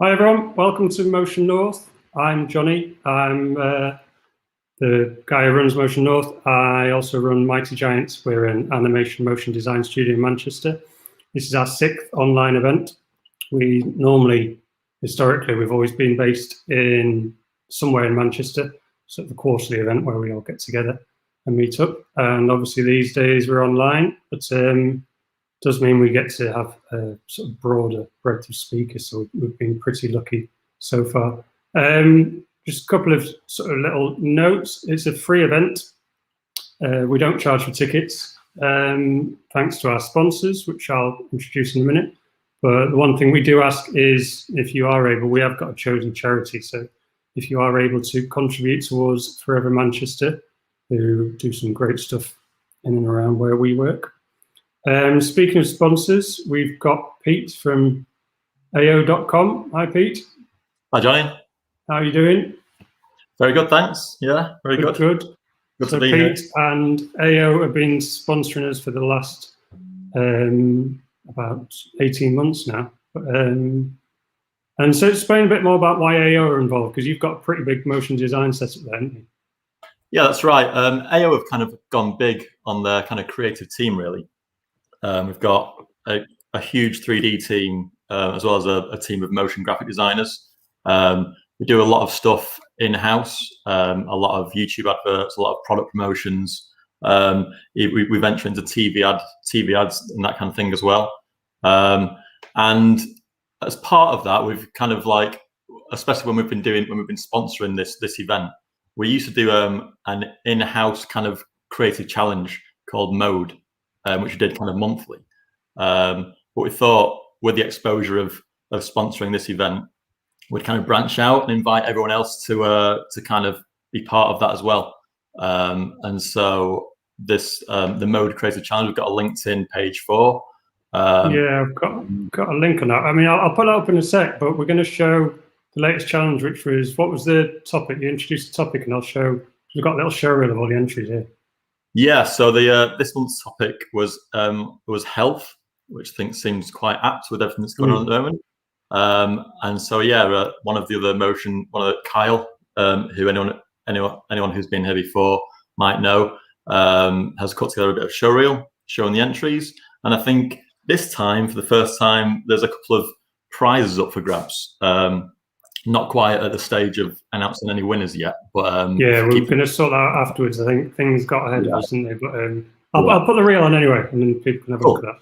Hi everyone, welcome to Motion North. I'm Johnny. I'm the guy who runs Motion North. I also run Mighty Giants. We're an animation motion design studio in Manchester. This is our 6th online event. Historically, we've always been based in somewhere in Manchester, sort of a quarterly event where we all get together and meet up. And obviously these days we're online, but does mean we get to have a sort of broader breadth of speakers, so we've been pretty lucky so far. Just a couple of sort of little notes. It's a free event. We don't charge for tickets, thanks to our sponsors, which I'll introduce in a minute. But the one thing we do ask is, if you are able, we have got a chosen charity, so if you are able to contribute towards Forever Manchester, who do some great stuff in and around where we work. Speaking of sponsors, we've got Pete from AO.com. Hi, Pete. Hi, Johnny. How are you doing? Very good, thanks. Yeah, very good. Good. Good So to be Pete here. and AO have been sponsoring us for the last about 18 months now. And so explain a bit more about why AO are involved, because you've got a pretty big motion design setup there, haven't you? Yeah, that's right. AO have kind of gone big on their kind of creative team, really. We've got a huge 3D team, as well as a team of motion graphic designers. We do a lot of stuff in-house, a lot of YouTube adverts, a lot of product promotions. We venture into TV ads and that kind of thing as well. And as part of that, we've kind of like, especially when we've been sponsoring this event, we used to do an in-house kind of creative challenge called Mode, which we did kind of monthly. But we thought, with the exposure of sponsoring this event, we'd kind of branch out and invite everyone else to kind of be part of that as well. And so this the Mode Creative Challenge, we've got a LinkedIn page for. Yeah, I've got a link on that. I mean, I'll put it up in a sec, but we're going to show the latest challenge, which was, what was the topic? You introduced the topic, and I'll show. We've got a little showreel of all the entries here. Yeah, so the this month's topic was health, which I think seems quite apt with everything that's going on at the moment. And so yeah, one of Kyle, who anyone who's been here before might know, has cut together a bit of showreel showing the entries. And I think this time, for the first time, there's a couple of prizes up for grabs. Not quite at the stage of announcing any winners yet, but yeah, we're going to sort that out afterwards. I think things got ahead of us, didn't they? But I'll put the reel on anyway, and then people can have a look at that.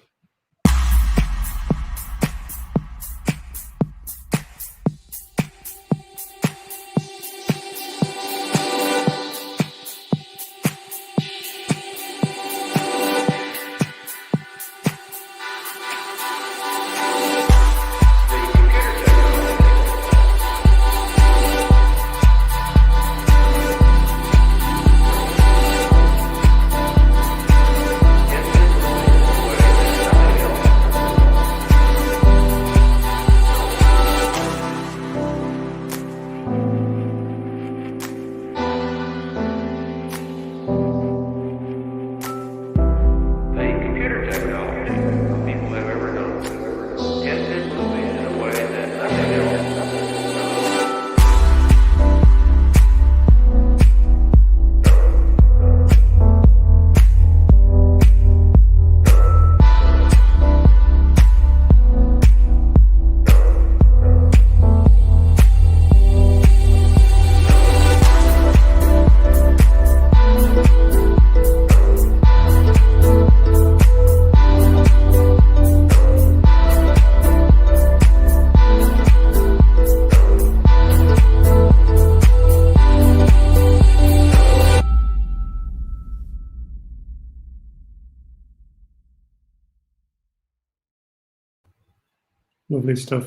Lovely stuff.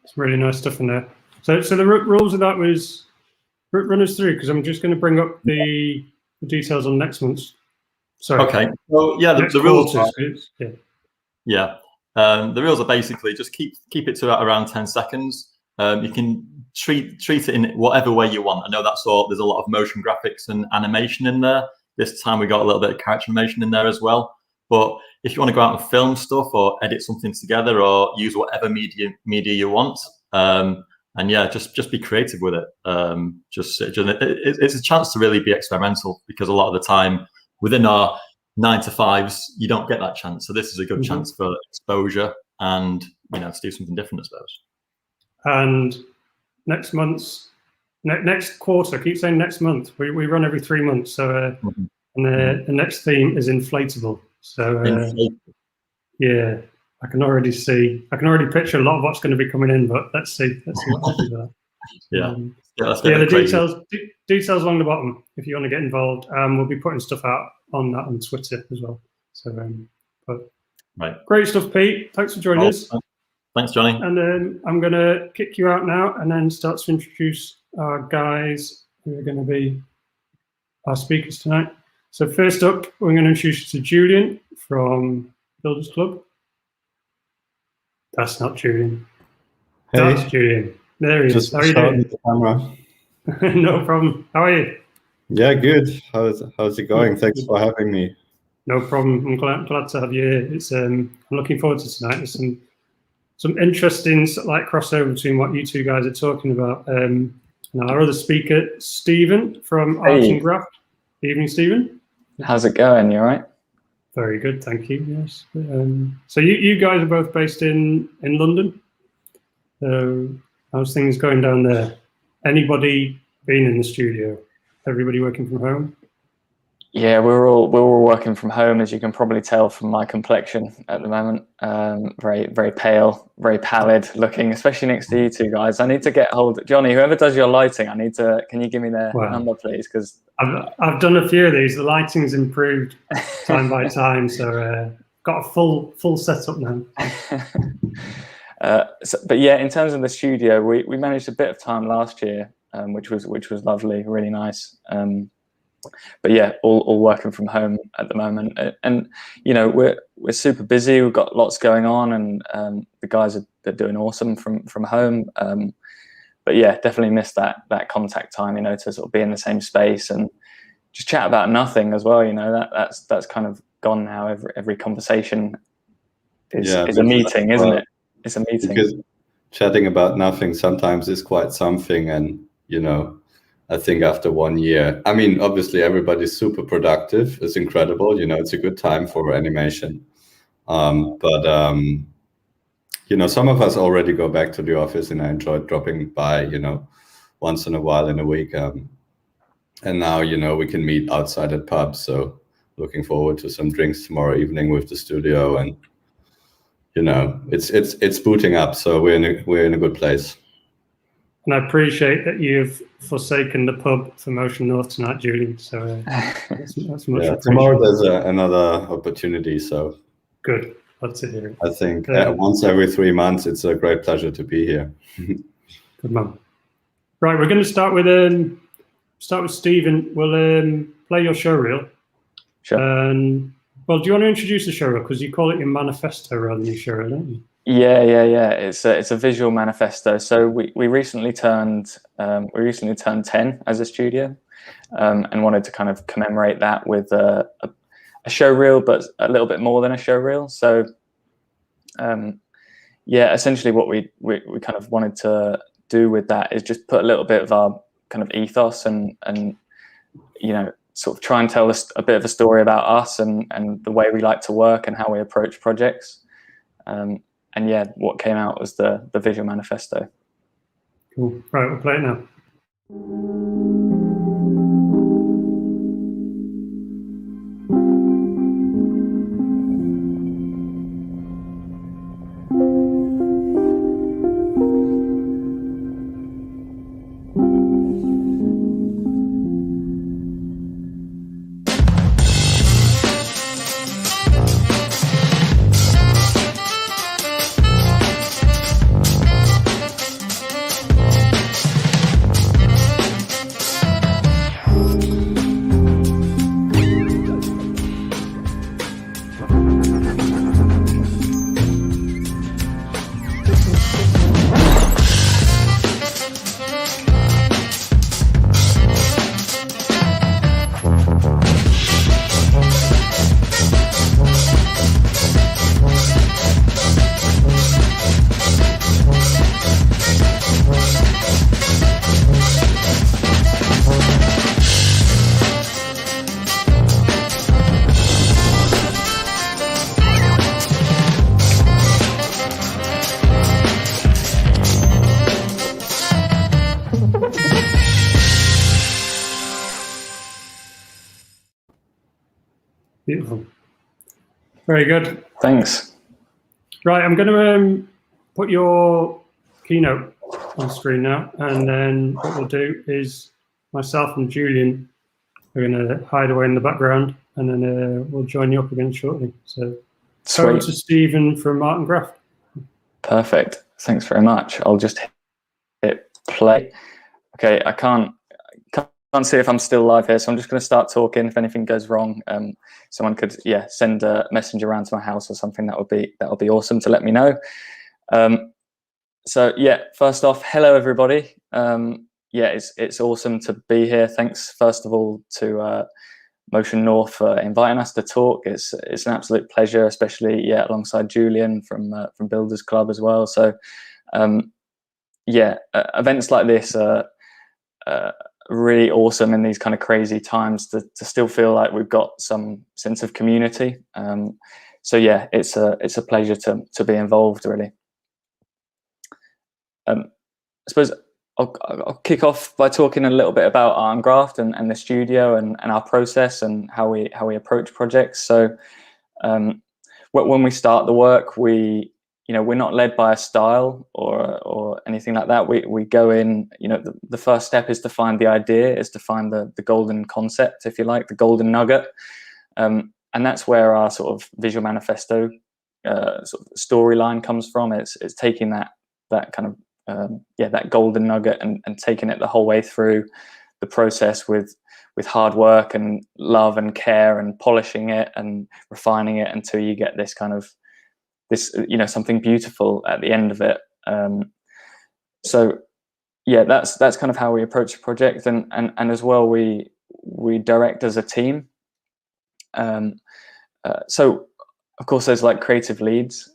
It's really nice stuff in there. So the rules of that was, run us through, because I'm just going to bring up the details on next month's. Sorry. Okay. Well, yeah, the rules. Yeah. The rules are basically just keep it to around 10 seconds. You can treat it in whatever way you want. I know that's all. There's a lot of motion graphics and animation in there. This time we got a little bit of character animation in there as well. But if you want to go out and film stuff or edit something together or use whatever media you want, and yeah, just be creative with it. It's a chance to really be experimental, because a lot of the time within our 9 to 5s, you don't get that chance. So this is a good chance for exposure and, to do something different, I suppose. And next quarter, I keep saying next month, we run every 3 months. So and the next theme is inflatable. So yeah, I can already picture a lot of what's going to be coming in, but let's see what happens with that. The details along the bottom if you want to get involved. We'll be putting stuff out on that on Twitter as well. So, great stuff, Pete. Thanks for joining us. Thanks, Johnny. And I'm going to kick you out now, and then start to introduce our guys who are going to be our speakers tonight. So first up, we're going to introduce you to Julian from Builders Club. That's not Julian. Hey. That's Julian. There he is. How are you doing? The camera. No problem. How are you? Yeah, good. How's it going? Thanks for having me. No problem. I'm glad to have you here. It's I'm looking forward to tonight. There's some interesting crossover between what you two guys are talking about. And our other speaker, Stephen from Art&Graft. Evening, Stephen. How's it going? You all right? Very good, thank you. Yes. So you guys are both based in London. So how's things going down there? Anybody been in the studio? Everybody working from home? Yeah, we're all working from home, as you can probably tell from my complexion at the moment. Very, very pale, very pallid looking, especially next to you two guys. I need to get hold of Johnny, whoever does your lighting. Can you give me their number, please? Because I've done a few of these. The lighting's improved time by time, so got a full setup now. But yeah, in terms of the studio, we managed a bit of time last year, which was lovely, really nice. But yeah, all working from home at the moment, and we're super busy. We've got lots going on, and the guys are doing awesome from home. But yeah, definitely missed that contact time. To sort of be in the same space and just chat about nothing as well. That's kind of gone now. Every conversation is a meeting, isn't it? It's a meeting. Because chatting about nothing sometimes is quite something, and I think after 1 year, I mean, obviously everybody's super productive. It's incredible. It's a good time for animation. But some of us already go back to the office, and I enjoy dropping by, once in a while in a week. And now, we can meet outside at pubs. So looking forward to some drinks tomorrow evening with the studio, and, it's booting up. So we're in a good place. And I appreciate that you've forsaken the pub for Motion North tonight, Julian. So that's much appreciated. Tomorrow there's another opportunity. So good. Let's hear it. I think once every 3 months, it's a great pleasure to be here. Good man. Right, we're going to start with Stephen. We'll play your show reel. Sure. Well, do you want to introduce the show reel, because you call it your manifesto rather than your show reel, don't you? Yeah. It's a visual manifesto. So we recently turned 10 as a studio, and wanted to kind of commemorate that with a show reel, but a little bit more than a show reel. So essentially what we kind of wanted to do with that is just put a little bit of our kind of ethos and sort of try and tell us a bit of a story about us and the way we like to work and how we approach projects. And yeah, what came out was the visual manifesto. Cool. Right, we'll play it now. Beautiful. Very good. Thanks. Right, I'm going to put your keynote on screen now, and then what we'll do is myself and Julian are going to hide away in the background, and then we'll join you up again shortly. So, over to Stephen from Art&Graft. Perfect. Thanks very much. I'll just hit play. Okay, I can't see if I'm still live here, so I'm just going to start talking. If anything goes wrong, someone could send a message around to my house or something. That would be awesome to let me know. So first off, hello everybody. It's awesome to be here. Thanks first of all to Motion North for inviting us to talk. It's an absolute pleasure, especially alongside Julian from Builders Club as well. So events like this are really awesome in these kind of crazy times to still feel like we've got some sense of community. It's a pleasure to be involved, really. I suppose I'll kick off by talking a little bit about Art&Graft and the studio and our process and how we approach projects. So when we start the work, we're not led by a style or anything like that. We go in, the first step is to find the idea, is to find the golden concept, if you like, the golden nugget. And that's where our sort of visual manifesto sort of storyline comes from. It's taking that kind of that golden nugget and taking it the whole way through the process with hard work and love and care and polishing it and refining it until you get this kind of something beautiful at the end of it. That's kind of how we approach the project, and as well we direct as a team. So of course there's like creative leads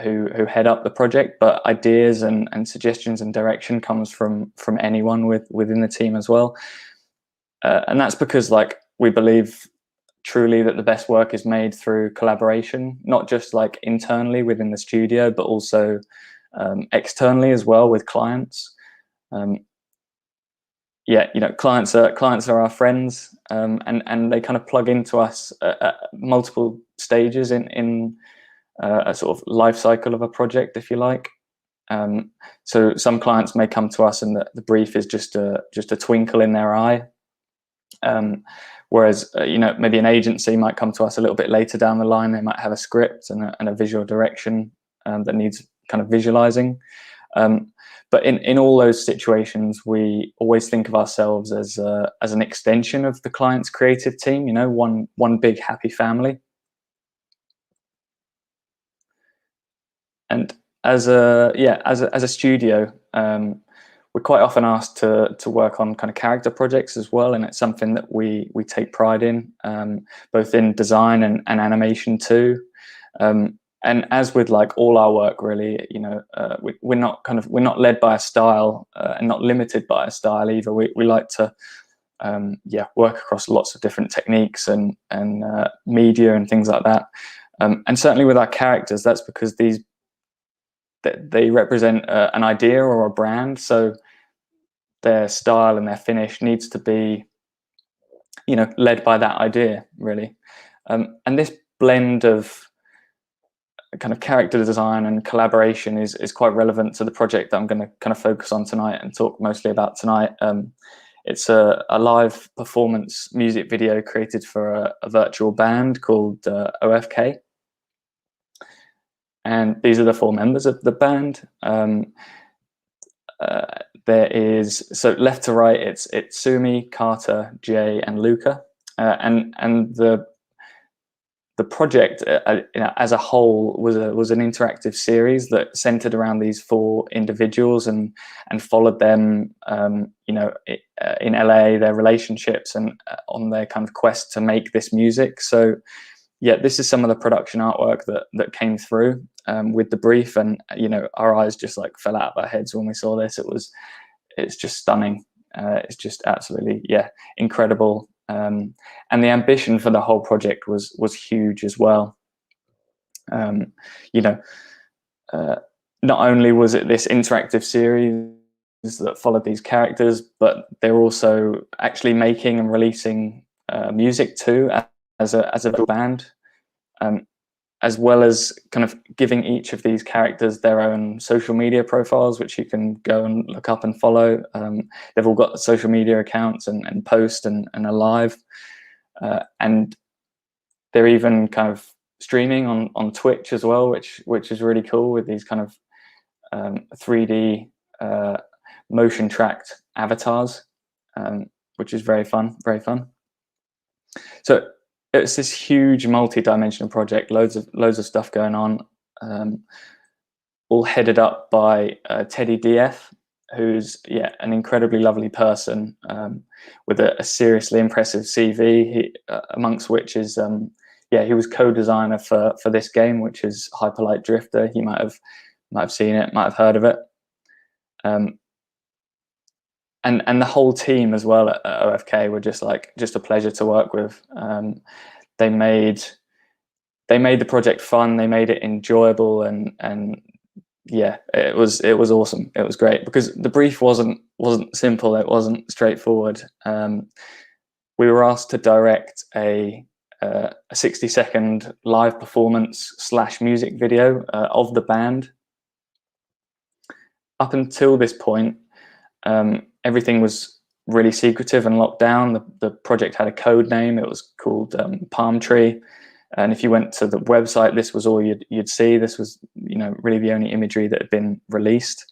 who head up the project, but ideas and suggestions and direction comes from anyone within the team as well. And that's because we believe truly that the best work is made through collaboration, not just internally within the studio, but also externally as well with clients. Clients are our friends, and they kind of plug into us at multiple stages in a sort of life cycle of a project, if you like. So some clients may come to us and the brief is just a twinkle in their eye. Whereas, maybe an agency might come to us a little bit later down the line. They might have a script and a visual direction that needs kind of visualizing. But in all those situations, we always think of ourselves as an extension of the client's creative team. One big happy family. And as a studio, we're quite often asked to work on kind of character projects as well, and it's something that we take pride in, both in design and animation too. And as with all our work, really, we're not led by a style and not limited by a style either. We like to work across lots of different techniques and media and things like that. And certainly with our characters, that's because they represent an idea or a brand, so their style and their finish needs to be, led by that idea, really. And this blend of kind of character design and collaboration is quite relevant to the project that I'm going to kind of focus on tonight and talk mostly about tonight. It's a live performance music video created for a virtual band called OFK. And these are the 4 members of the band. There is, so left to right, it's Sumi, Carter, Jay, and Luca. And the project as a whole was an interactive series that centered around these 4 individuals and followed them, in LA, their relationships and on their kind of quest to make this music. So this is some of the production artwork that came through with the brief, and our eyes just fell out of our heads when we saw this. It's just stunning. It's just absolutely incredible. And the ambition for the whole project was huge as well. Not only was it this interactive series that followed these characters, but they're also actually making and releasing music too as a band, as well as kind of giving each of these characters their own social media profiles, which you can go and look up and follow. They've all got social media accounts and post and are live, and they're even kind of streaming on Twitch as well, which is really cool, with these kind of 3D motion tracked avatars, which is very fun. So it's this huge multi-dimensional project, loads of stuff going on, all headed up by Teddy DF, who's an incredibly lovely person, with a seriously impressive CV, amongst which is he was co-designer for this game, which is Hyperlight Drifter. You might have seen it, might have heard of it. And the whole team as well at OFK were just a pleasure to work with. They made the project fun. They made it enjoyable, and it was awesome. It was great because the brief wasn't simple. It wasn't straightforward. We were asked to direct a 60-second live performance / music video of the band. Up until this point, everything was really secretive and locked down. The project had a code name. It was called Palm Tree, and if you went to the website, this was all you'd see. This was really the only imagery that had been released,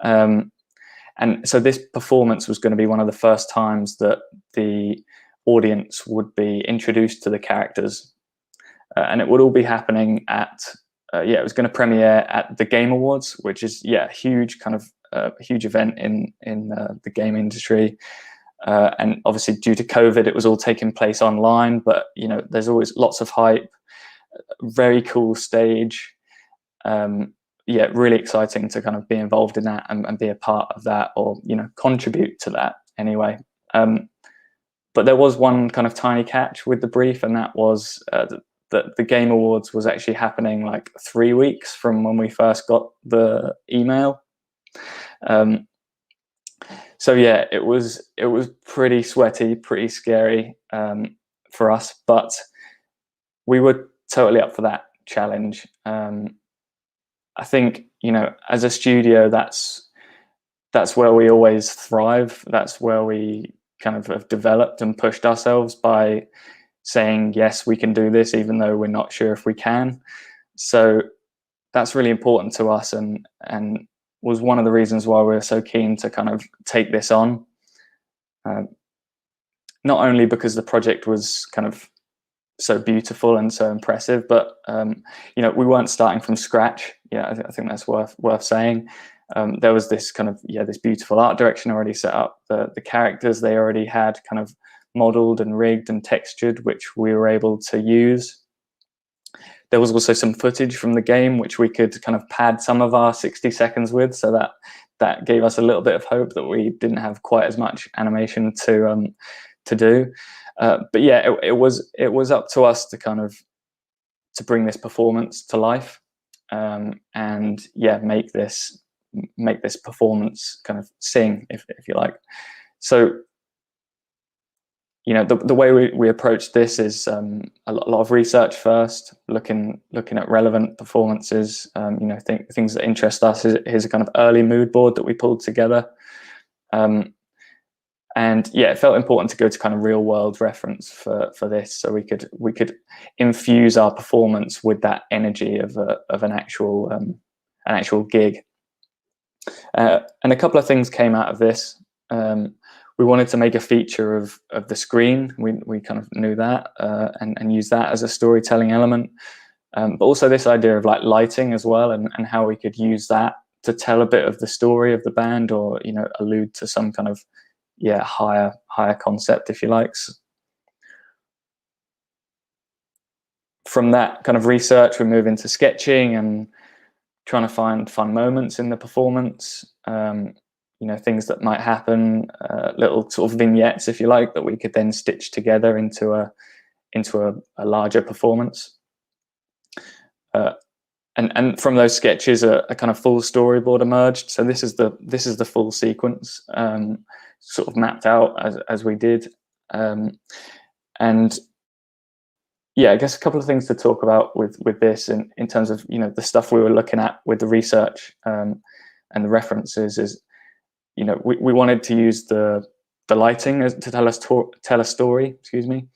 and so this performance was going to be one of the first times that the audience would be introduced to the characters, and it would all be happening at it was going to premiere at the Game Awards, which is a huge kind of huge event in the game industry, and obviously due to COVID it was all taking place online, but there's always lots of hype, very cool stage, really exciting to kind of be involved in that and be a part of that, or contribute to that anyway. But there was one kind of tiny catch with the brief, and that was that the Game Awards was actually happening like 3 weeks from when we first got the email. So it was pretty sweaty, pretty scary for us, but we were totally up for that challenge. I think as a studio, that's where we always thrive. That's where we kind of have developed and pushed ourselves, by saying yes, we can do this even though we're not sure if we can. So that's really important to us, and was one of the reasons why we were so keen to kind of take this on. Not only because the project was kind of so beautiful and so impressive, but we weren't starting from scratch. I think that's worth saying. There was this kind of this beautiful art direction already set up. The characters they already had kind of modeled and rigged and textured, which we were able to use. There was also some footage from the game which we could kind of pad some of our 60 seconds with, so that gave us a little bit of hope that we didn't have quite as much animation to do. But it was up to us to kind of to bring this performance to life, and make this performance kind of sing, if you like. So the way we approach this is a lot of research first, looking at relevant performances, things that interest us. Here's a kind of early mood board that we pulled together, and it felt important to go to kind of real world reference for this, so we could infuse our performance with that energy of an actual gig. And a couple of things came out of this. We wanted to make a feature of the screen. We kind of knew that, and use that as a storytelling element. But also this idea of like lighting as well, and how we could use that to tell a bit of the story of the band, or allude to some kind of higher concept, if you like. From that kind of research, we move into sketching and trying to find fun moments in the performance. Things that might happen, little sort of vignettes, if you like, that we could then stitch together into a larger performance. And from those sketches, a kind of full storyboard emerged. So this is the full sequence, sort of mapped out as we did, and yeah, I guess a couple of things to talk about with this in terms of, you know, the stuff we were looking at with the research and the references is, you know, we wanted to use the lighting to tell a story, excuse me.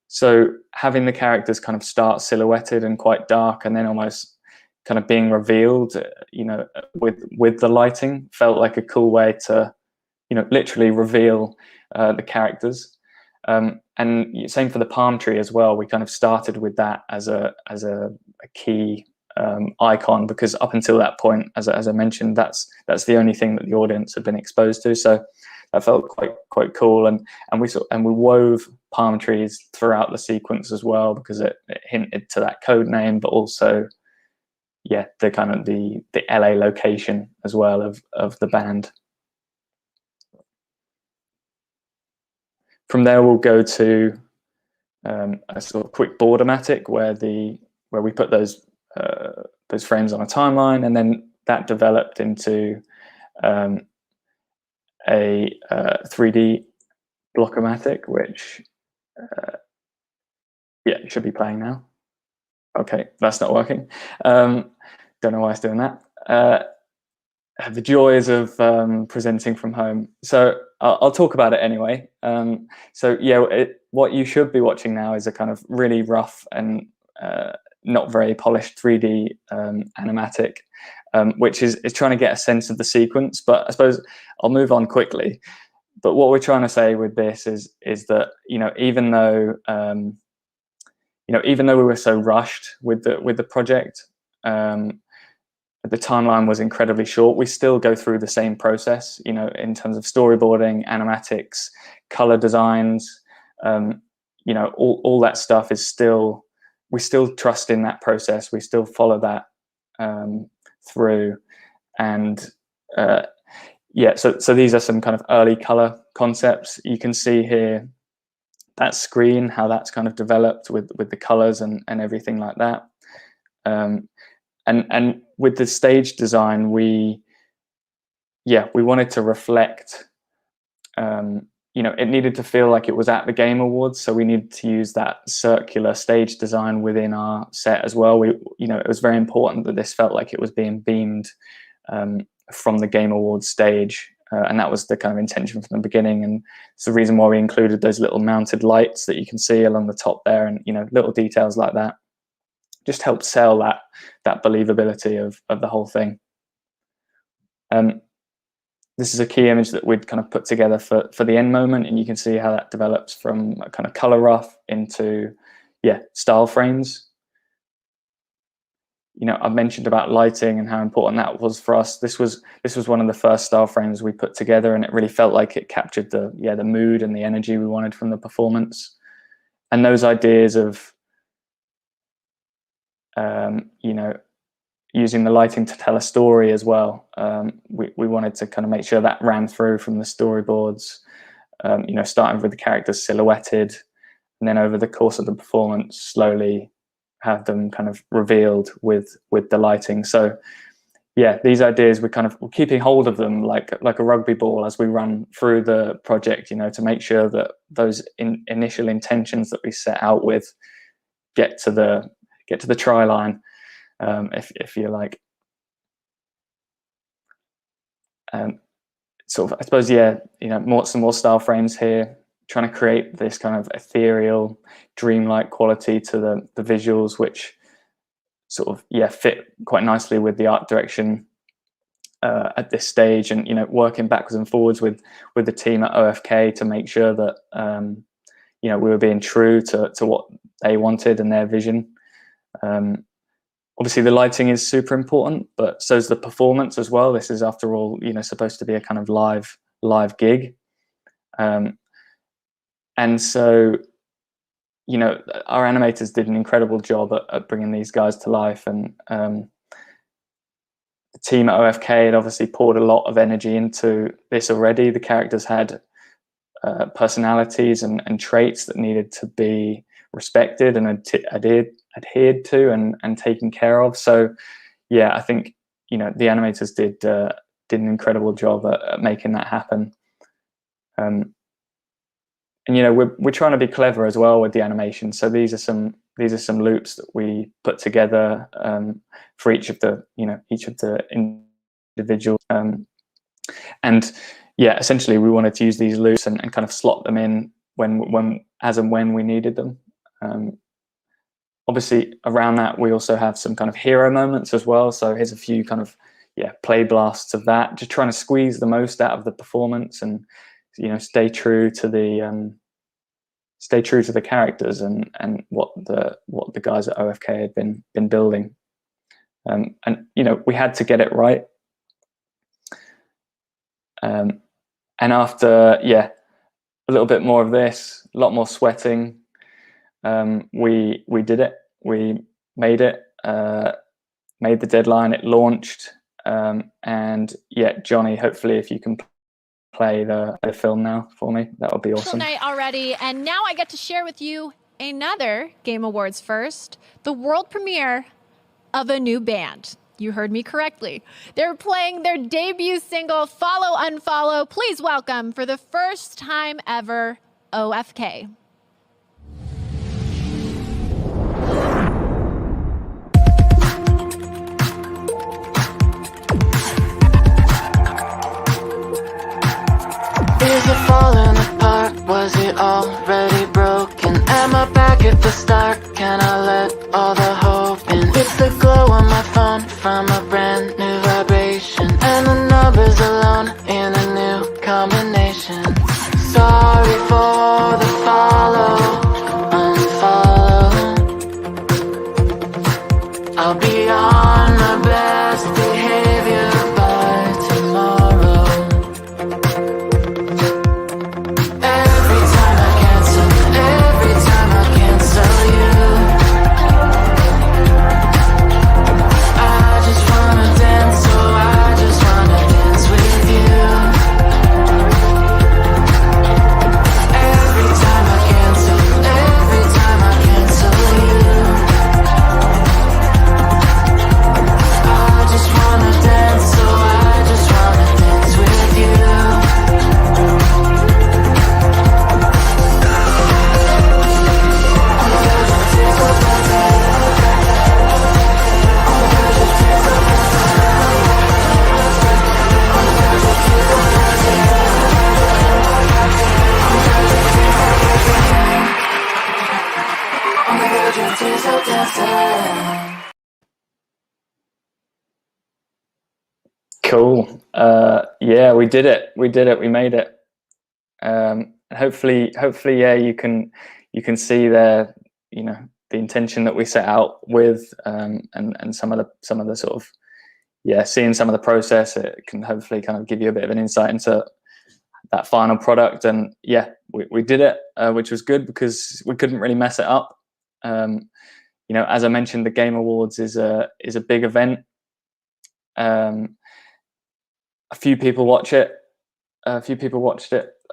So having the characters kind of start silhouetted and quite dark and then almost kind of being revealed, you know, with the lighting felt like a cool way to, you know, literally reveal the characters. And same for the palm tree as well. We kind of started with that as a key icon, because up until that point, as I mentioned, that's the only thing that the audience had been exposed to. So that felt quite cool, and we wove palm trees throughout the sequence as well, because it hinted to that code name, but also, yeah, the kind of the LA location as well of the band. From there, we'll go to a sort of quick bordermatic where we put those frames on a timeline, and then that developed into a 3D blockomatic, which yeah, it should be playing now. Okay, that's not working. Don't know why it's doing that. The joys of presenting from home. So I'll talk about it anyway. So yeah, what you should be watching now is a kind of really rough and not very polished 3D animatic, which is trying to get a sense of the sequence. But I suppose I'll move on quickly. But what we're trying to say with this is that, you know, even though we were so rushed with the project, the timeline was incredibly short. We still go through the same process, you know, in terms of storyboarding, animatics, color designs, you know, all that stuff is still, we still trust in that process. We still follow that through. And yeah, so these are some kind of early color concepts. You can see here that screen, how that's kind of developed with the colors and everything like that. And with the stage design, we wanted to reflect, you know, it needed to feel like it was at the Game Awards. So we needed to use that circular stage design within our set as well. You know, it was very important that this felt like it was being beamed from the Game Awards stage. And that was the kind of intention from the beginning. And it's the reason why we included those little mounted lights that you can see along the top there, and, you know, little details like that just helped sell that believability of the whole thing. This is a key image that we'd kind of put together for the end moment, and you can see how that develops from a kind of color rough into, yeah, style frames. You know, I mentioned about lighting and how important that was for us. This was one of the first style frames we put together, and it really felt like it captured the mood and the energy we wanted from the performance. And those ideas of you know, using the lighting to tell a story as well. We wanted to kind of make sure that ran through from the storyboards, you know, starting with the characters silhouetted, and then over the course of the performance, slowly have them kind of revealed with the lighting. So yeah, these ideas, we're keeping hold of them like a rugby ball as we run through the project, you know, to make sure that those initial intentions that we set out with get to the try line, if you like. Sort of, I suppose, yeah, you know, some more style frames here, trying to create this kind of ethereal, dreamlike quality to the visuals, which sort of, yeah, fit quite nicely with the art direction at this stage, and, you know, working backwards and forwards with the team at OFK to make sure that you know, we were being true to what they wanted and their vision. Obviously the lighting is super important, but so is the performance as well. This is, after all, you know, supposed to be a kind of live gig. And so, you know, our animators did an incredible job at bringing these guys to life. And the team at OFK had obviously poured a lot of energy into this already. The characters had personalities and traits that needed to be respected and adhered to and taken care of. So yeah, I think, you know, the animators did an incredible job at making that happen. And, you know, we're trying to be clever as well with the animation. So these are some these are some loops that we put together for each of the individual and yeah, essentially we wanted to use these loops and kind of slot them in as and when we needed them. Obviously around that we also have some kind of hero moments as well, so here's a few kind of play blasts of that, just trying to squeeze the most out of the performance and stay true to the characters and what the guys at OFK had been building, and we had to get it right. And after a little bit more of this, a lot more sweating, we did it. We made it, made the deadline. It launched, and Johnny, hopefully if you can play the film now for me, that would be awesome. Night already, and now I get to share with you another Game Awards first, the world premiere of a new band. You heard me correctly. They're playing their debut single, Follow Unfollow. Please welcome, for the first time ever, OFK. Is it falling apart? Was it already broken? Am I back at the start? Can I let all the hope in? It's the glow on my phone from a brand new vibration, and the numbers alone in a new combination. Sorry for the follow, unfollow. I'll be on my best behavior by tomorrow. Every time I cancel you, I just wanna dance, so I just wanna dance with you. Every time I cancel you, I just wanna dance, so I just wanna dance with you. Cool. We did it. We made it. Hopefully, you can see there, the intention that we set out with, and some of the sort of, seeing some of the process. It can hopefully kind of give you a bit of an insight into that final product. And we did it, which was good because we couldn't really mess it up. As I mentioned, the Game Awards is a big event. A few people watched it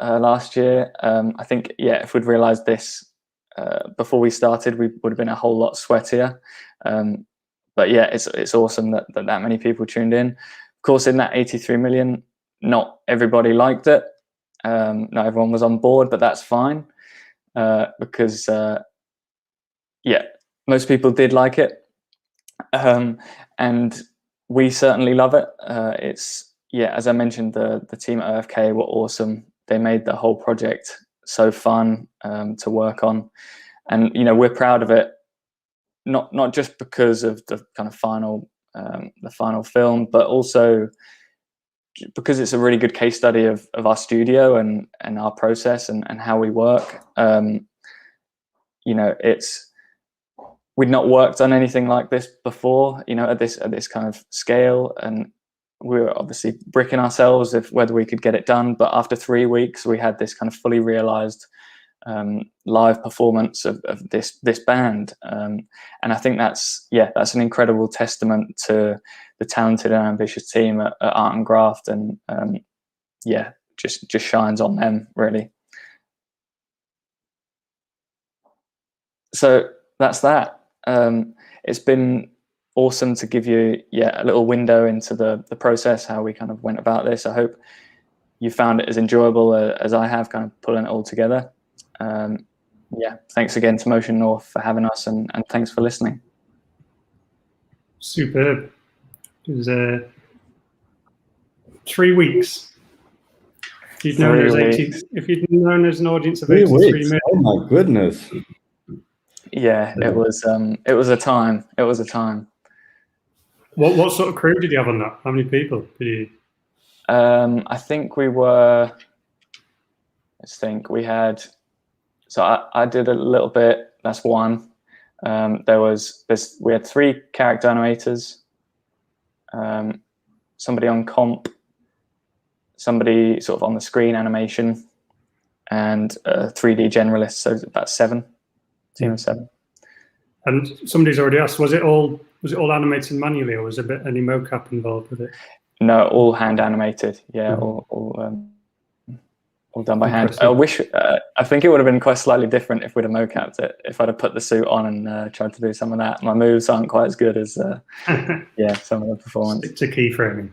last year. I think if we'd realized this before we started, we would have been a whole lot sweatier. But it's awesome that many people tuned in. Of course, in that 83 million, not everybody liked it. Not everyone was on board, but that's fine, because most people did like it, and we certainly love it. It's as I mentioned, the team at OFK were awesome. They made the whole project so fun to work on, and we're proud of it. Not just because of the kind of final film, but also because it's a really good case study of our studio and our process and how we work. We'd not worked on anything like this before, at this kind of scale, and we were obviously bricking ourselves whether we could get it done. But after 3 weeks, we had this kind of fully realized live performance of this band, and I think that's an incredible testament to the talented and ambitious team at Art&Graft, and just shines on them, really. So that's that. It's been awesome to give you a little window into the process, how we kind of went about this. I hope you found it as enjoyable as I have, kind of pulling it all together. yeah, thanks again to Motion North for having us, and thanks for listening. Superb. It was 3 weeks. If you'd known there's an audience of 83 million. Oh my goodness. Yeah, it was a time. It was a time. What sort of crew did you have on that? How many people did you? I think we were. Let's think. We had. So I did a little bit. That's one. We had 3 character animators. Somebody on comp. Somebody sort of on the screen animation, and a 3D generalist. So about 7. Team of 7. And somebody's already asked, was it all animated manually, or was there any mocap involved with it? No, all hand animated. Yeah, all done by hand. I think it would have been quite slightly different if we'd have mocapped it. If I'd have put the suit on and tried to do some of that. My moves aren't quite as good as some of the performance. It's a keyframing.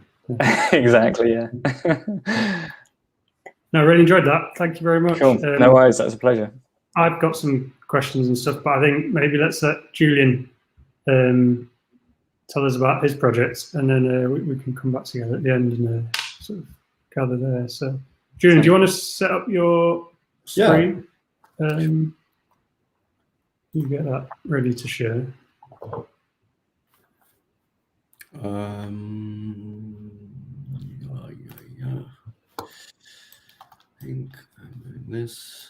Exactly. Yeah. No, I really enjoyed that. Thank you very much. Cool. No worries. That was a pleasure. I've got some questions and stuff, but I think maybe let's let Julian tell us about his projects, and then we can come back together at the end and sort of gather there. So, Julian, do you want to set up your screen? Yeah. You get that ready to share. I think I'm doing this.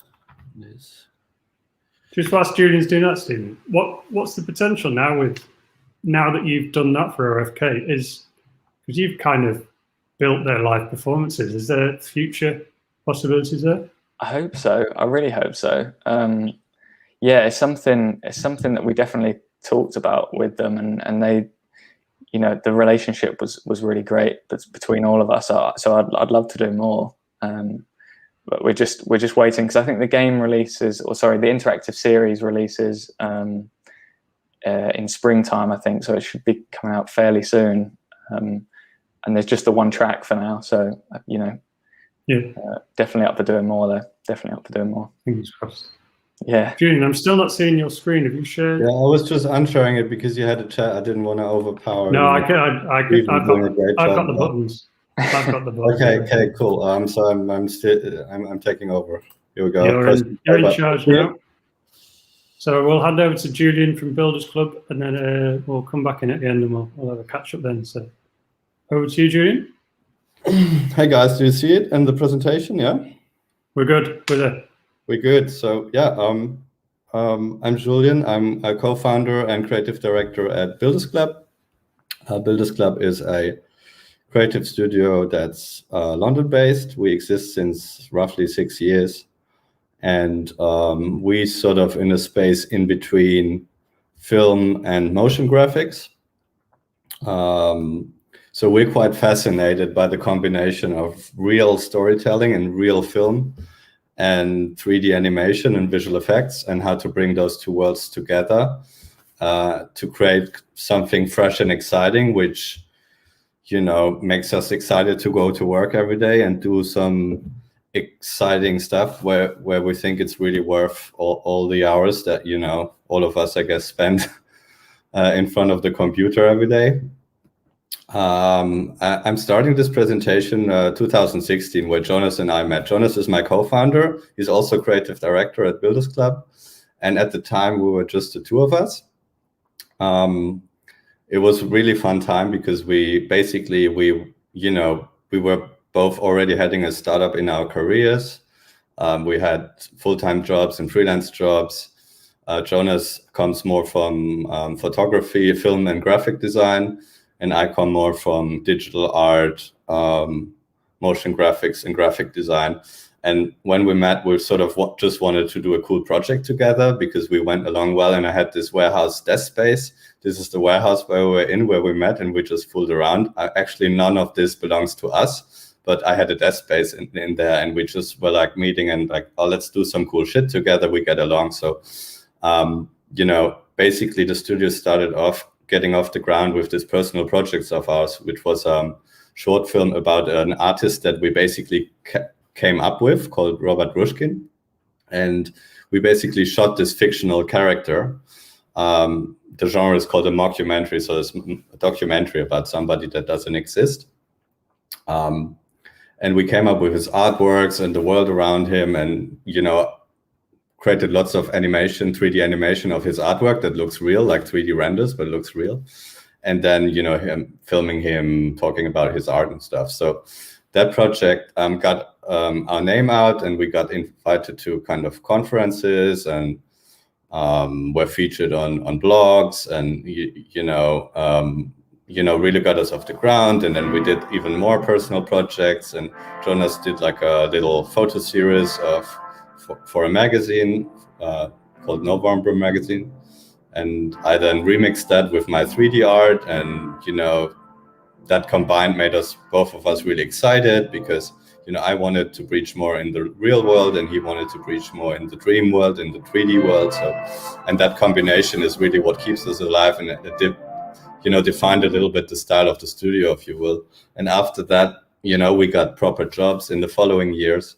Just whilst Julian's doing that, Stephen, what's the potential now that you've done that for OFK? Is because you've kind of built their live performances. Is there future possibilities there? I hope so. I really hope so. It's something that we definitely talked about with them, and they, the relationship was really great between all of us. So I'd love to do more. But we're just waiting, because I think the game releases, the interactive series releases in springtime, I think. So it should be coming out fairly soon. And there's just the one track for now. So definitely up for doing more though. Definitely up for doing more. Fingers crossed. Yeah. Julian, I'm still not seeing your screen. Have you shared? Yeah, I was just unsharing it because you had a chat. I didn't want to overpower. No, I've got the buttons. I've got the buttons. Okay, cool. So I'm taking over. Here we go. You're in charge now. So we'll hand over to Julian from Builders Club, and then we'll come back in at the end, and we'll have a catch up then. So over to you, Julian. Hey guys, do you see it in the presentation? Yeah. We're good. We're there. We're good. So yeah, I'm Julian. I'm a co-founder and creative director at Builders Club. Builders Club is a creative studio that's London-based. We exist since roughly 6 years, and we sort of in a space in between film and motion graphics. So we're quite fascinated by the combination of real storytelling and real film, and 3D animation and visual effects, and how to bring those two worlds together to create something fresh and exciting, which makes us excited to go to work every day and do some exciting stuff where we think it's really worth all the hours that all of us, I guess, spend in front of the computer every day. I'm starting this presentation 2016, where Jonas and I met. Jonas is my co-founder. He's also creative director at Builders Club. And at the time, we were just the two of us. It was a really fun time because we were both already having a startup in our careers. We had full-time jobs and freelance jobs. Jonas comes more from photography, film and graphic design, and I come more from digital art, motion graphics and graphic design. And when we met, we sort of just wanted to do a cool project together because we went along well, and I had this warehouse desk space. This is the warehouse where we met, and we just fooled around. Actually, none of this belongs to us, but I had a desk space in there, and we just were like meeting and like, oh, let's do some cool shit together. We get along. So, basically the studio started off getting off the ground with this personal projects of ours, which was a short film about an artist that we basically came up with called Robert Rushkin. And we basically shot this fictional character. The genre is called a mockumentary, so it's a documentary about somebody that doesn't exist. And we came up with his artworks and the world around him, and, you know, created lots of animation, 3D animation of his artwork that looks real, like 3D renders, but looks real. And then, you know, filming him talking about his art and stuff. So that project got our name out, and we got invited to kind of conferences, and were featured on blogs, and really got us off the ground. And then we did even more personal projects, and Jonas did like a little photo series for a magazine called November magazine, and I then remixed that with my 3D art, and, you know, that combined made us, both of us, really excited, because, you know, I wanted to breach more in the real world, and he wanted to breach more in the dream world, in the 3D world. So, and that combination is really what keeps us alive, and it did, you know, defined a little bit the style of the studio, if you will. And after that, you know, we got proper jobs in the following years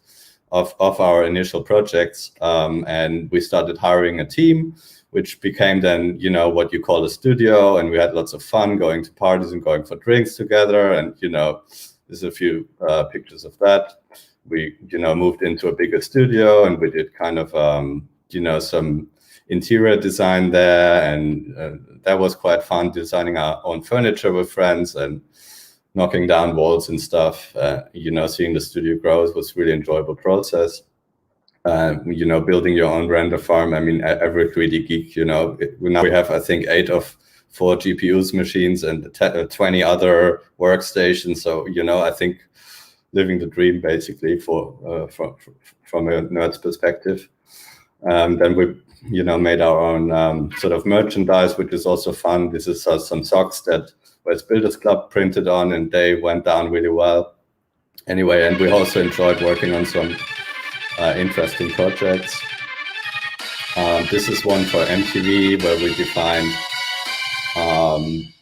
of our initial projects, and we started hiring a team, which became then, you know, what you call a studio. And we had lots of fun going to parties and going for drinks together. And, you know, there's a few pictures of that. We, you know, moved into a bigger studio, and we did kind of, you know, some interior design there. And that was quite fun, designing our own furniture with friends and knocking down walls and stuff. You know, seeing the studio grow was really enjoyable process. You know, building your own render farm. I mean, every 3D geek, you know, now we have, I think, 8 of 4 GPUs machines and 20 other workstations. So, you know, I think living the dream, basically, from a nerd's perspective. Then we, you know, made our own sort of merchandise, which is also fun. This is some socks that was Builders Club printed on, and they went down really well. Anyway, and we also enjoyed working on some interesting projects. This is one for MTV, where we defined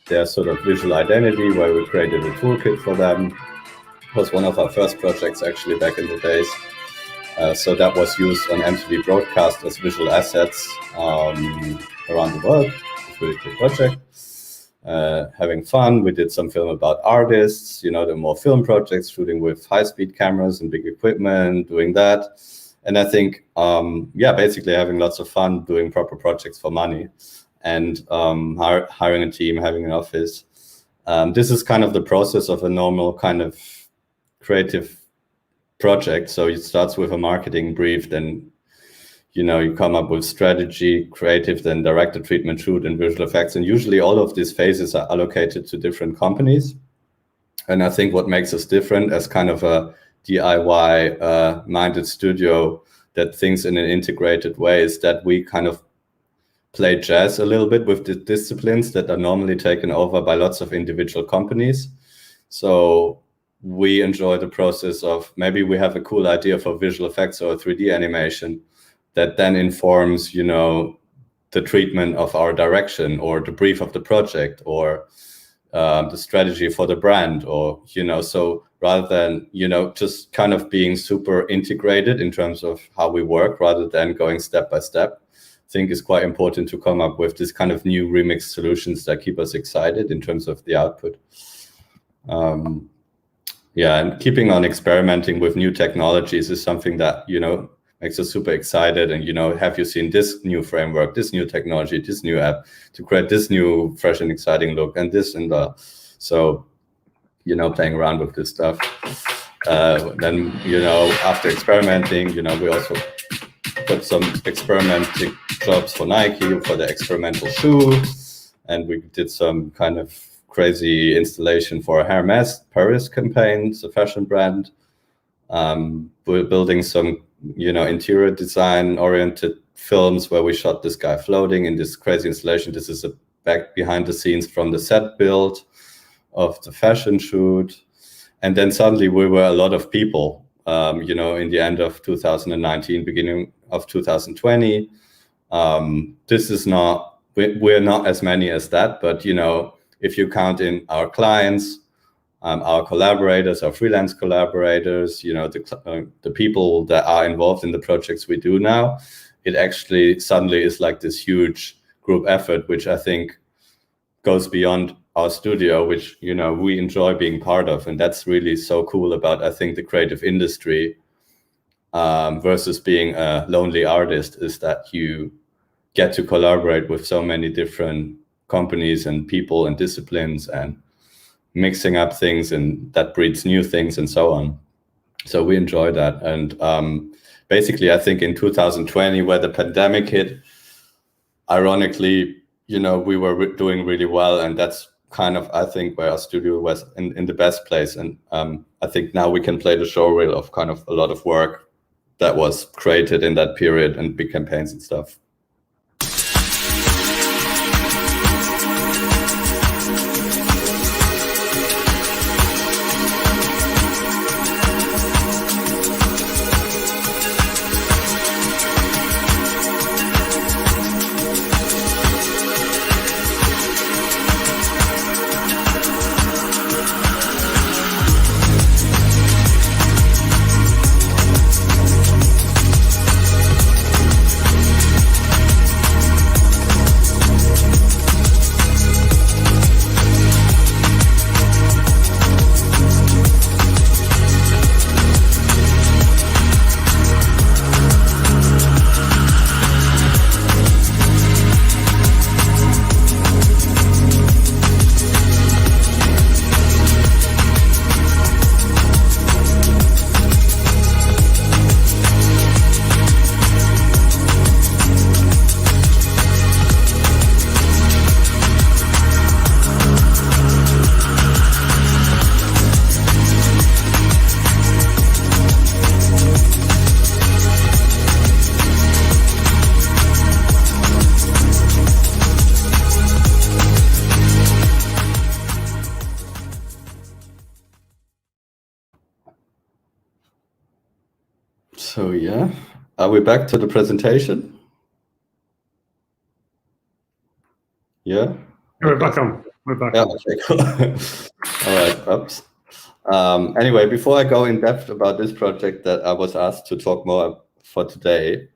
their sort of visual identity, where we created a toolkit for them. It was one of our first projects, actually, back in the days. So that was used on MTV broadcast as visual assets around the world. It's a really cool project. Having fun. We did some film about artists, you know, the more film projects, shooting with high-speed cameras and big equipment, doing that. And I think, basically having lots of fun doing proper projects for money, and hiring a team, having an office. This is kind of the process of a normal kind of creative project. So it starts with a marketing brief, then, you know, you come up with strategy, creative, then director, treatment, shoot, and visual effects. And usually all of these phases are allocated to different companies. And I think what makes us different as kind of a DIY minded studio that thinks in an integrated way is that we kind of play jazz a little bit with the disciplines that are normally taken over by lots of individual companies. So we enjoy the process of, maybe we have a cool idea for visual effects or 3D animation that then informs, you know, the treatment of our direction, or the brief of the project, or the strategy for the brand, or, you know, so rather than, you know, just kind of being super integrated in terms of how we work, rather than going step by step, I think it's quite important to come up with this kind of new remix solutions that keep us excited in terms of the output. And keeping on experimenting with new technologies is something that, you know, makes us super excited. And, you know, have you seen this new framework, this new technology, this new app to create this new fresh and exciting look, and this and that. So, you know, playing around with this stuff. Then, you know, after experimenting, you know, we also got some experimenting jobs for Nike for the experimental shoe. And we did some kind of crazy installation for a Hermes Paris campaign. It's a fashion brand. We're building some, you know, interior design oriented films where we shot this guy floating in this crazy installation. This is a back behind the scenes from the set build of the fashion shoot. And then suddenly we were a lot of people, you know, in the end of 2019, beginning of 2020. This is not, we're not as many as that, but, you know, if you count in our clients, our collaborators, our freelance collaborators, you know, the people that are involved in the projects we do now, it actually suddenly is like this huge group effort, which I think goes beyond our studio, which, you know, we enjoy being part of. And that's really so cool about, I think, the creative industry versus being a lonely artist, is that you get to collaborate with so many different companies and people and disciplines, and mixing up things, and that breeds new things and so on. So we enjoy that. And basically, I think in 2020, where the pandemic hit, ironically, you know, we were doing really well, and that's kind of, I think, where our studio was in the best place. And I think now we can play the showreel of kind of a lot of work that was created in that period, and big campaigns and stuff. So yeah, are we back to the presentation? Yeah. We're back on. We're back. Yeah. Okay. Cool. All right. Oops. Anyway, before I go in depth about this project that I was asked to talk more for today,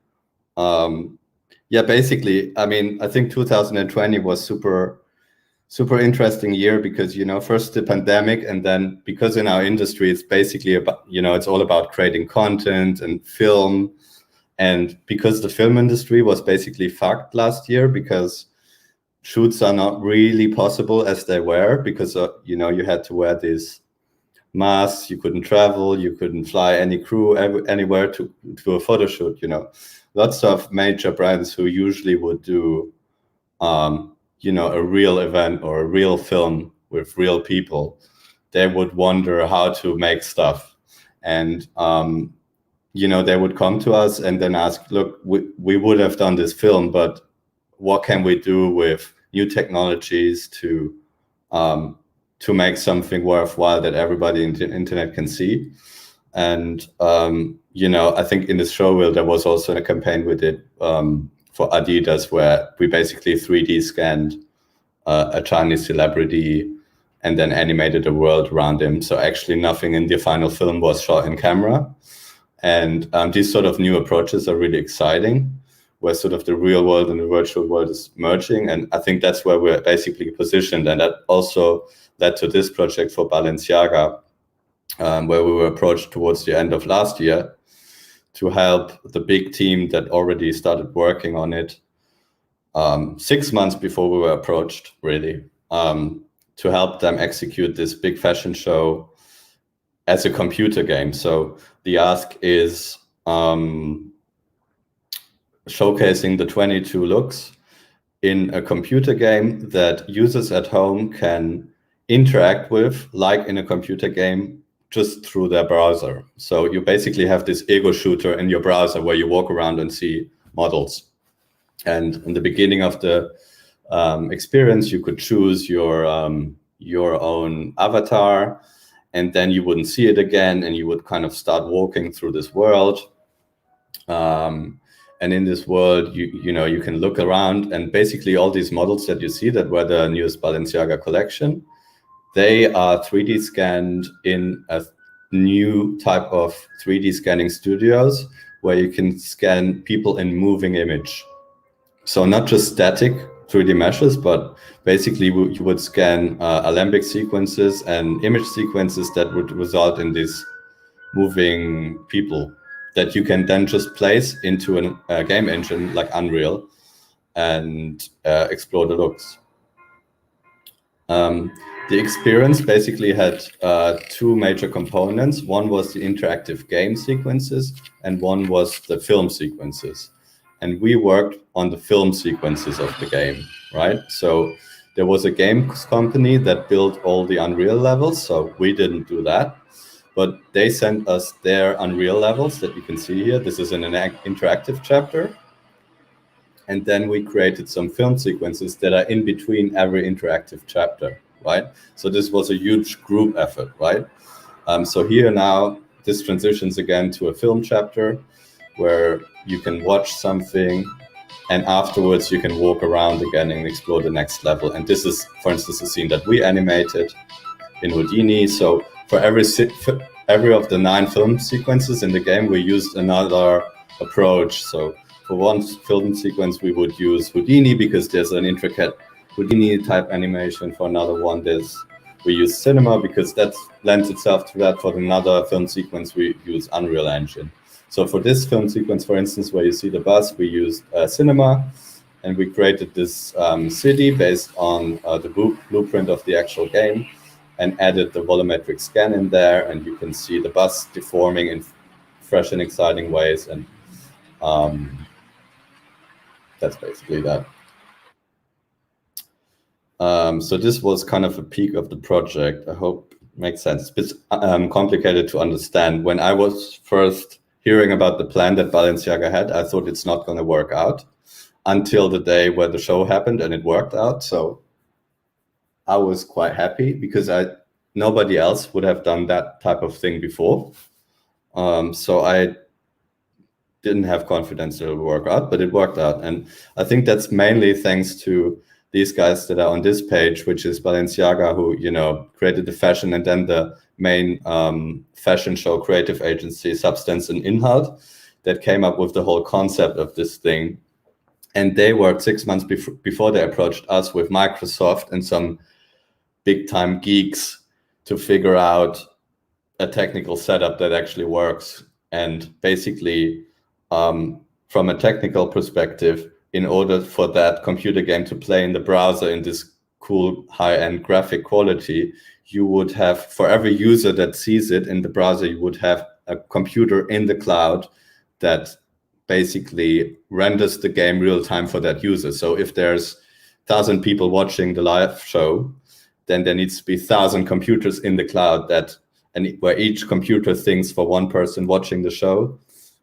yeah, basically, I mean, I think 2020 was super interesting year because, you know, first the pandemic, and then because in our industry it's basically about, you know, it's all about creating content and film, and because the film industry was basically fucked last year because shoots are not really possible as they were, because you know, you had to wear these masks, you couldn't travel, you couldn't fly any crew anywhere to a photo shoot. You know, lots of major brands who usually would do you know, a real event or a real film with real people, they would wonder how to make stuff. And, you know, they would come to us and then ask, look, we would have done this film, but what can we do with new technologies to make something worthwhile that everybody in the internet can see? And, you know, I think in this showreel, there was also a campaign we did for Adidas, where we basically 3D scanned a Chinese celebrity and then animated a world around him. So actually nothing in the final film was shot in camera. And these sort of new approaches are really exciting, where sort of the real world and the virtual world is merging. And I think that's where we're basically positioned. And that also led to this project for Balenciaga, where we were approached towards the end of last year to help the big team that already started working on it 6 months before we were approached, really, to help them execute this big fashion show as a computer game. So the ask is showcasing the 22 looks in a computer game that users at home can interact with, like in a computer game, just through their browser. So you basically have this ego shooter in your browser where you walk around and see models. And in the beginning of the experience, you could choose your own avatar, and then you wouldn't see it again, and you would kind of start walking through this world. And in this world, you know, you can look around, and basically all these models that you see that were the newest Balenciaga collection, they are 3D scanned in a new type of 3D scanning studios where you can scan people in moving image. So not just static 3D meshes, but basically you would scan alembic sequences and image sequences that would result in these moving people that you can then just place into a game engine like Unreal and explore the looks. The experience basically had two major components. One was the interactive game sequences, and one was the film sequences. And we worked on the film sequences of the game, right? So there was a games company that built all the Unreal levels, so we didn't do that. But they sent us their Unreal levels that you can see here. This is an interactive chapter. And then we created some film sequences that are in between every interactive chapter, right? So this was a huge group effort, right? So here now, this transitions again to a film chapter where you can watch something and afterwards you can walk around again and explore the next level. And this is, for instance, a scene that we animated in Houdini. So for every of the 9 film sequences in the game, we used another approach. So for one film sequence, we would use Houdini because there's an intricate Houdini type animation. For another one, we use Cinema because that lends itself to that. For another film sequence, we use Unreal Engine. So for this film sequence, for instance, where you see the bus, we used Cinema, and we created this city based on the blueprint of the actual game, and added the volumetric scan in there, and you can see the bus deforming in fresh and exciting ways, and that's basically that. So this was kind of a peak of the project. I hope it makes sense. It's a bit complicated to understand. When I was first hearing about the plan that Balenciaga had, I thought it's not going to work out until the day where the show happened and it worked out. So I was quite happy because nobody else would have done that type of thing before. So I didn't have confidence it would work out, but it worked out. And I think that's mainly thanks to these guys that are on this page, which is Balenciaga, who, created the fashion, and then the main fashion show creative agency, Substance and Inhalt, that came up with the whole concept of this thing. And they worked 6 months before they approached us with Microsoft and some big time geeks to figure out a technical setup that actually works. And basically, from a technical perspective, in order for that computer game to play in the browser in this cool high-end graphic quality, you would have, for every user that sees it in the browser, you would have a computer in the cloud that basically renders the game real time for that user. So if there's 1,000 people watching the live show, then there needs to be 1,000 computers in the cloud where each computer thinks for one person watching the show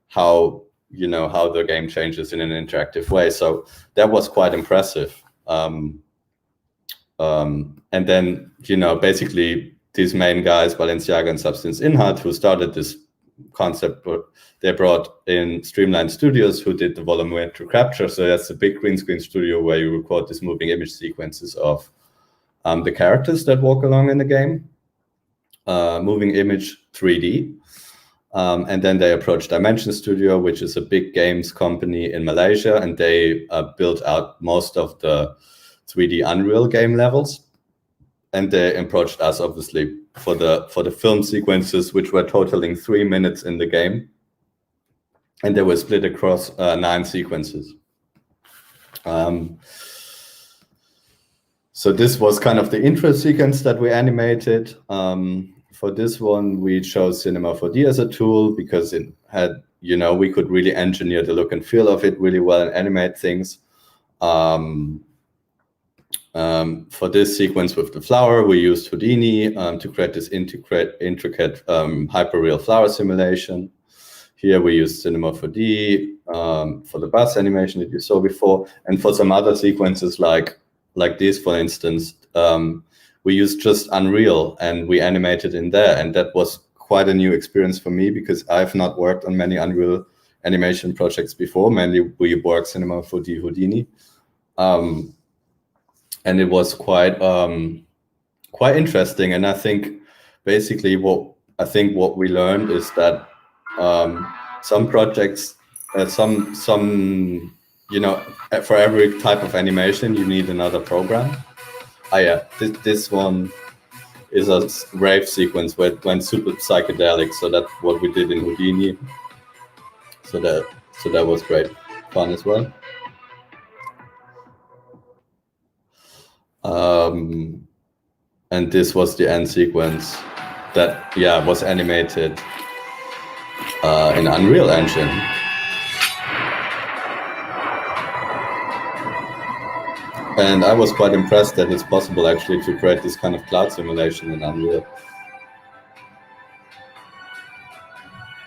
how the game changes in an interactive way. So that was quite impressive. And then, basically these main guys, Balenciaga and Substance Inhalt, who started this concept, they brought in Streamline Studios, who did the volumetric capture. So that's a big green screen studio where you record these moving image sequences of the characters that walk along in the game, moving image 3D. And then they approached Dimension Studio, which is a big games company in Malaysia, and they built out most of the 3D Unreal game levels. And they approached us, obviously, for the film sequences, which were totaling 3 minutes in the game. And they were split across 9 sequences. So this was kind of the intro sequence that we animated. For this one, we chose Cinema 4D as a tool because it had, we could really engineer the look and feel of it really well and animate things. For this sequence with the flower, we used Houdini to create this intricate hyperreal flower simulation. Here we used Cinema 4D for the bus animation that you saw before. And for some other sequences like this, for instance, we used just Unreal and we animated in there. And that was quite a new experience for me because I've not worked on many Unreal animation projects before. Mainly we worked Cinema 4D Houdini. And it was quite quite interesting. And I think basically what we learned is that some projects, you know, for every type of animation, you need another program. This one is a rave sequence where it went super psychedelic. So that's what we did in Houdini. So that was great fun as well. And this was the end sequence that was animated in Unreal Engine. And I was quite impressed that it's possible actually to create this kind of cloud simulation in Unreal.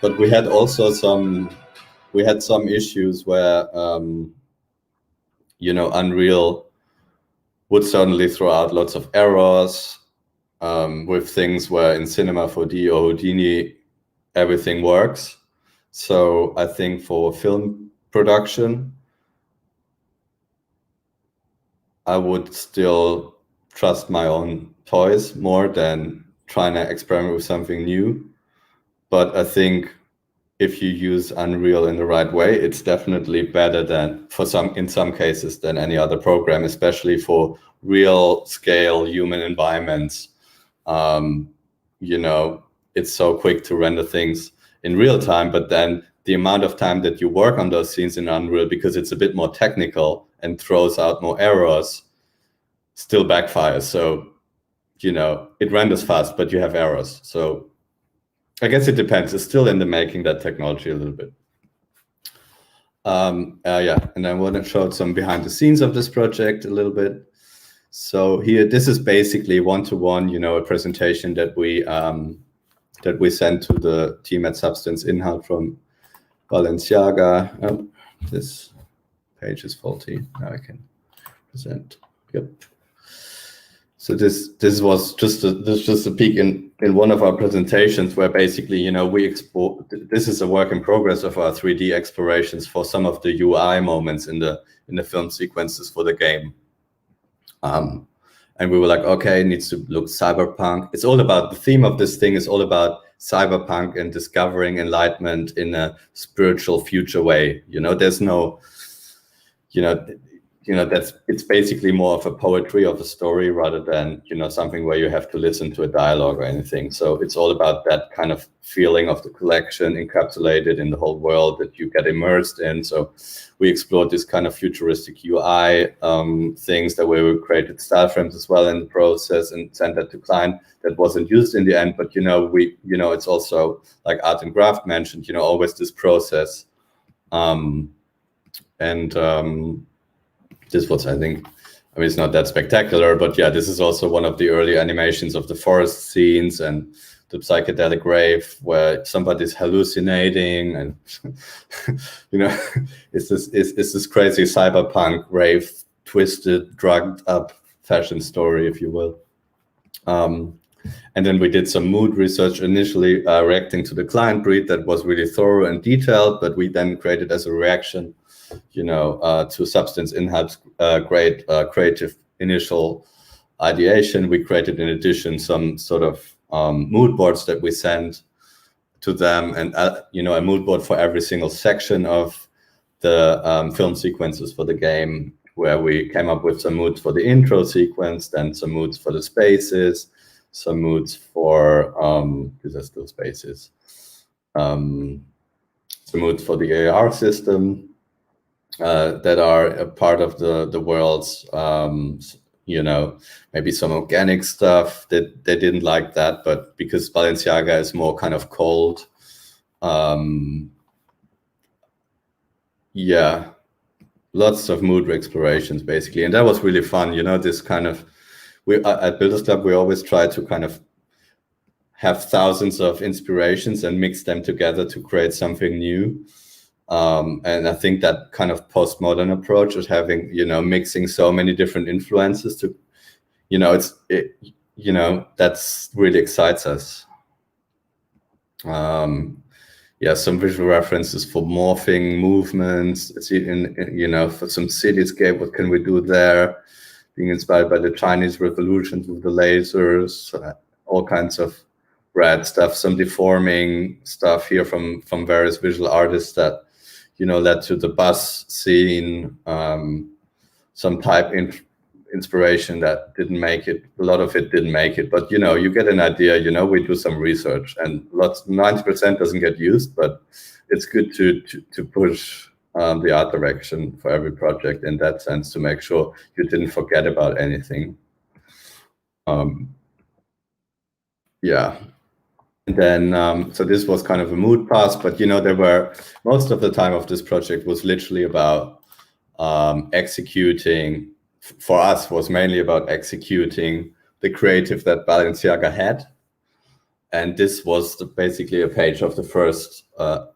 But we had also some issues where you know, Unreal would certainly throw out lots of errors with things where in Cinema 4D or Houdini everything works. So I think for film production, I would still trust my own toys more than trying to experiment with something new. But I think if you use Unreal in the right way, it's definitely better than in some cases than any other program, especially for real scale human environments. You know, it's so quick to render things in real time, but then the amount of time that you work on those scenes in Unreal, because it's a bit more technical and throws out more errors, still backfires. So, you know, it renders fast, but you have errors. So I guess it depends. It's still in the making, that technology, a little bit. Yeah, and I want to show some behind the scenes of this project a little bit. So here, this is basically one-to-one, you know, a presentation that we sent to the team at Substance in-house from Balenciaga. Oh, this page is faulty. Now I can present. Yep. So this was just a peek in one of our presentations where basically, you know, we export. This is a work in progress of our 3D explorations for some of the UI moments in the film sequences for the game. And we were like, okay, it needs to look cyberpunk. It's all about, the theme of this thing is all about cyberpunk and discovering enlightenment in a spiritual future way. You know, there's no, you know, it's basically more of a poetry of a story rather than, you know, something where you have to listen to a dialogue or anything. So it's all about that kind of feeling of the collection encapsulated in the whole world that you get immersed in. So we explored this kind of futuristic UI things that we created style frames as well in the process and sent that to client. That wasn't used in the end, but, you know, it's also like Art&Graft mentioned, you know, always this process. This was, I think, I mean, it's not that spectacular, but yeah, this is also one of the early animations of the forest scenes and the psychedelic rave where somebody's hallucinating and, you know, it's this crazy cyberpunk rave, twisted, drugged up fashion story, if you will. And then we did some mood research initially reacting to the client brief that was really thorough and detailed, but we then created as a reaction, you know, to Substance in-house great creative initial ideation. We created in addition some sort of mood boards that we sent to them, and you know, a mood board for every single section of the film sequences for the game, where we came up with some moods for the intro sequence, then some moods for the spaces, some moods for because there's still spaces, some moods for the AR system that are a part of the worlds. You know, maybe some organic stuff that they didn't like that, but because Balenciaga is more kind of cold, yeah, lots of mood explorations basically, and that was really fun. You know, this kind of, at Builders Club we always try to kind of have thousands of inspirations and mix them together to create something new. And I think that kind of postmodern approach of having, you know, mixing so many different influences to, you know, you know, that's really excites us. Yeah, some visual references for morphing movements. It's in, you know, for some cityscape, what can we do there? being inspired by the Chinese revolutions with the lasers, all kinds of rad stuff, some deforming stuff here from various visual artists that, you know, led to the bus scene, some type inspiration that didn't make it. A lot of it didn't make it, but, you know, you get an idea. You know, we do some research, and 90% doesn't get used, but it's good to push the art direction for every project in that sense, to make sure you didn't forget about anything. Yeah. And then, so this was kind of a mood pass, but, you know, there were, most of the time of this project was literally about executing, for us, was mainly about executing the creative that Balenciaga had. And this was basically a page of the first,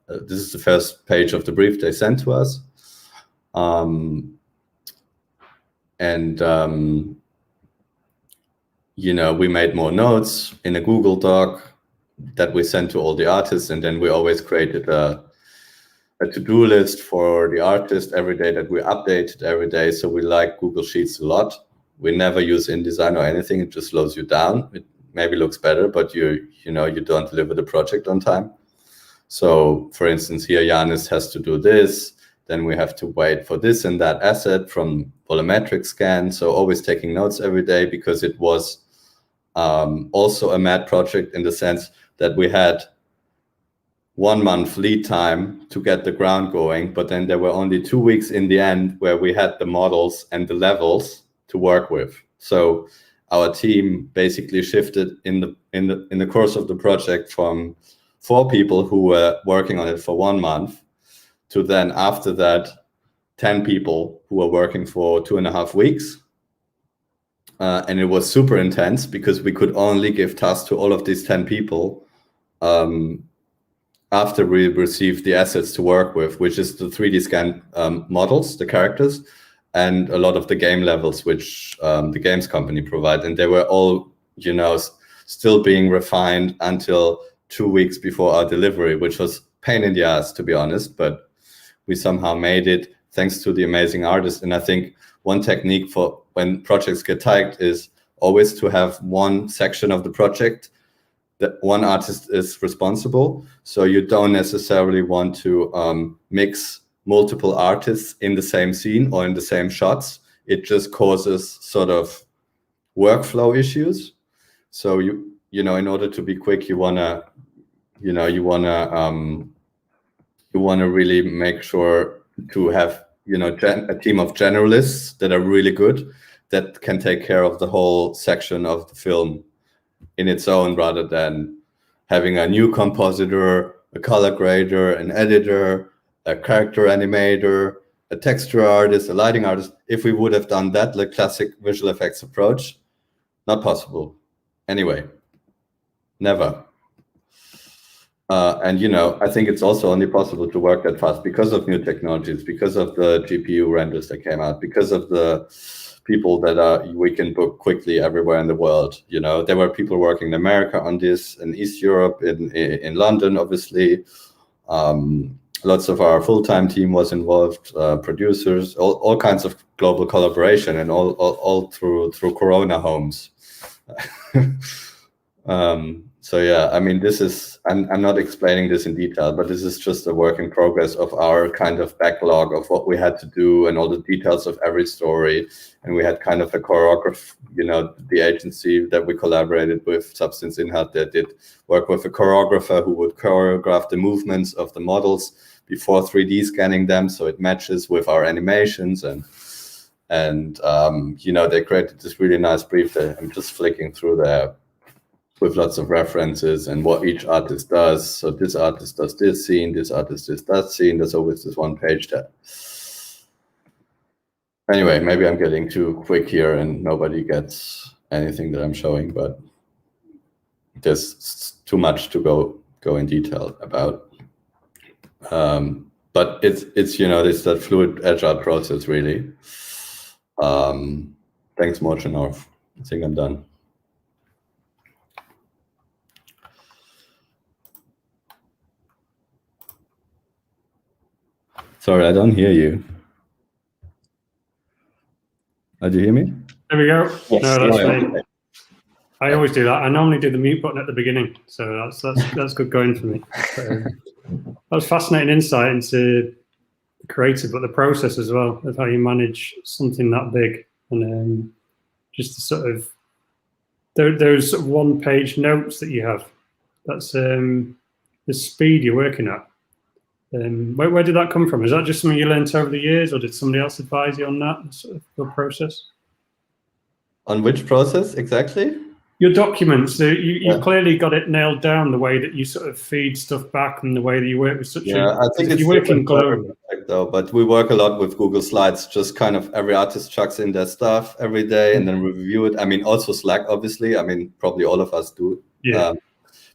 this is the first page of the brief they sent to us. You know, we made more notes in a Google Doc that we sent to all the artists, and then we always created a to-do list for the artist every day that we updated every day. So we like Google Sheets a lot. We never use InDesign or anything. It just slows you down. It maybe looks better, but you know, you don't deliver the project on time. So for instance, here Janis has to do this, then we have to wait for this and that asset from volumetric scan. So always taking notes every day, because it was also a mad project in the sense that we had 1 month lead time to get the ground going, but then there were only 2 weeks in the end where we had the models and the levels to work with. So our team basically shifted in the course of the project from 4 people who were working on it for 1 month to then after that 10 people who were working for 2.5 weeks. And it was super intense because we could only give tasks to all of these 10 people after we received the assets to work with, which is the 3D scan models, the characters, and a lot of the game levels, which the games company provide. And they were all, you know, still being refined until 2 weeks before our delivery, which was pain in the ass, to be honest, but we somehow made it thanks to the amazing artists. And I think one technique for when projects get tight is always to have one section of the project that one artist is responsible. So you don't necessarily want to mix multiple artists in the same scene or in the same shots. It just causes sort of workflow issues. So you know, in order to be quick, you wanna really make sure to have, you know, a team of generalists that are really good, that can take care of the whole section of the film in its own, rather than having a new compositor, a color grader, an editor, a character animator, a texture artist, a lighting artist. If we would have done that, the classic visual effects approach, not possible. Anyway, never. And, you know, I think it's also only possible to work that fast because of new technologies, because of the GPU renders that came out, because of the people that we can book quickly everywhere in the world. You know, there were people working in America on this, in East Europe, in London, obviously. Lots of our full-time team was involved, producers, all kinds of global collaboration, and all through Corona homes. So yeah, I mean, this is, I'm not explaining this in detail, but this is just a work in progress of our kind of backlog of what we had to do and all the details of every story. And we had kind of a choreographer, you know, the agency that we collaborated with, Substance Inhalt, that did work with a choreographer who would choreograph the movements of the models before 3D scanning them, so it matches with our animations. And you know, they created this really nice brief that I'm just flicking through there, with lots of references and what each artist does. So this artist does this scene, this artist does that scene. There's always this one page that. Anyway, maybe I'm getting too quick here and nobody gets anything that I'm showing, but there's too much to go in detail about. But it's you know, it's that fluid agile process really. Thanks, Morchanov. I think I'm done. Sorry, I don't hear you. Do you hear me? There we go. Yes, No, that's yes. me. I always do that. I normally do the mute button at the beginning, so that's good going for me. That was fascinating insight into the creative, but the process as well of how you manage something that big, and just the sort of those sort of one-page notes that you have. That's the speed you're working at. Where did that come from? Is that just something you learned over the years, or did somebody else advise you on that sort of your process? On which process exactly? Your documents. So you clearly got it nailed down, the way that you sort of feed stuff back and the way that you work with such I think it's you work in global. Though, but we work a lot with Google Slides. Just kind of every artist chucks in their stuff every day and then review it. I mean, also Slack, obviously. I mean, probably all of us do. Yeah.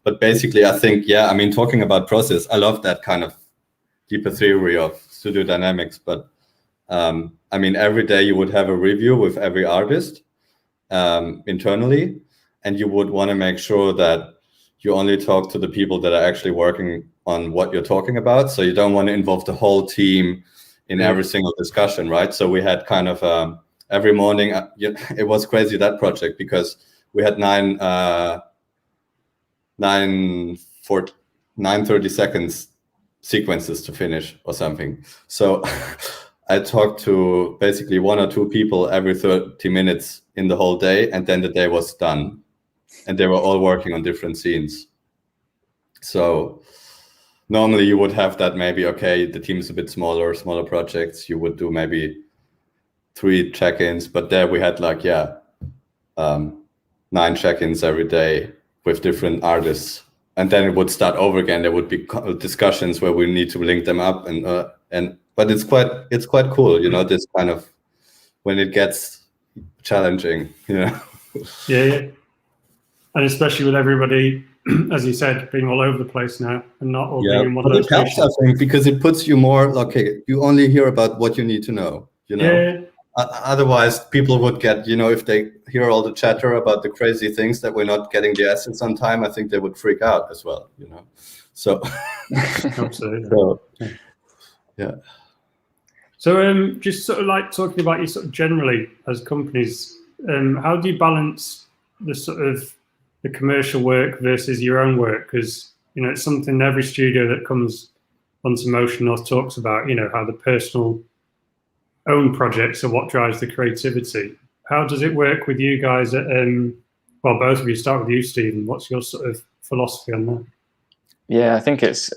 But basically, I think, I mean, talking about process, I love that kind of deeper theory of studio dynamics. But I mean, every day you would have a review with every artist internally, and you would want to make sure that you only talk to the people that are actually working on what you're talking about. So you don't want to involve the whole team in every single discussion, right? So we had kind of every morning, it was crazy, that project, because we had 30 seconds sequences to finish or something. So I talked to basically 1 or 2 people every 30 minutes in the whole day, and then the day was done. And they were all working on different scenes. So normally you would have that, maybe, okay, the team is a bit smaller projects, you would do maybe 3 check-ins, but there we had like 9 check-ins every day with different artists, and then it would start over again. There would be discussions where we need to link them up, but it's quite cool, you know, this kind of, when it gets challenging, you know. Yeah. And especially with everybody, as you said, being all over the place now and not all being in one location. It helps, I think, because it puts you more, okay, you only hear about what you need to know, you know. Yeah. Otherwise, people would get, you know, if they hear all the chatter about the crazy things that we're not getting the assets on time, I think they would freak out as well, you know. So, absolutely. So, just sort of like talking about you sort of generally as companies, how do you balance the sort of the commercial work versus your own work? Because, you know, it's something every studio that comes onto Motion North talks about, you know, how the personal own projects are what drives the creativity. How does it work with you guys at, well, both of you, start with you, Stephen. What's your sort of philosophy on that? Yeah, I think it's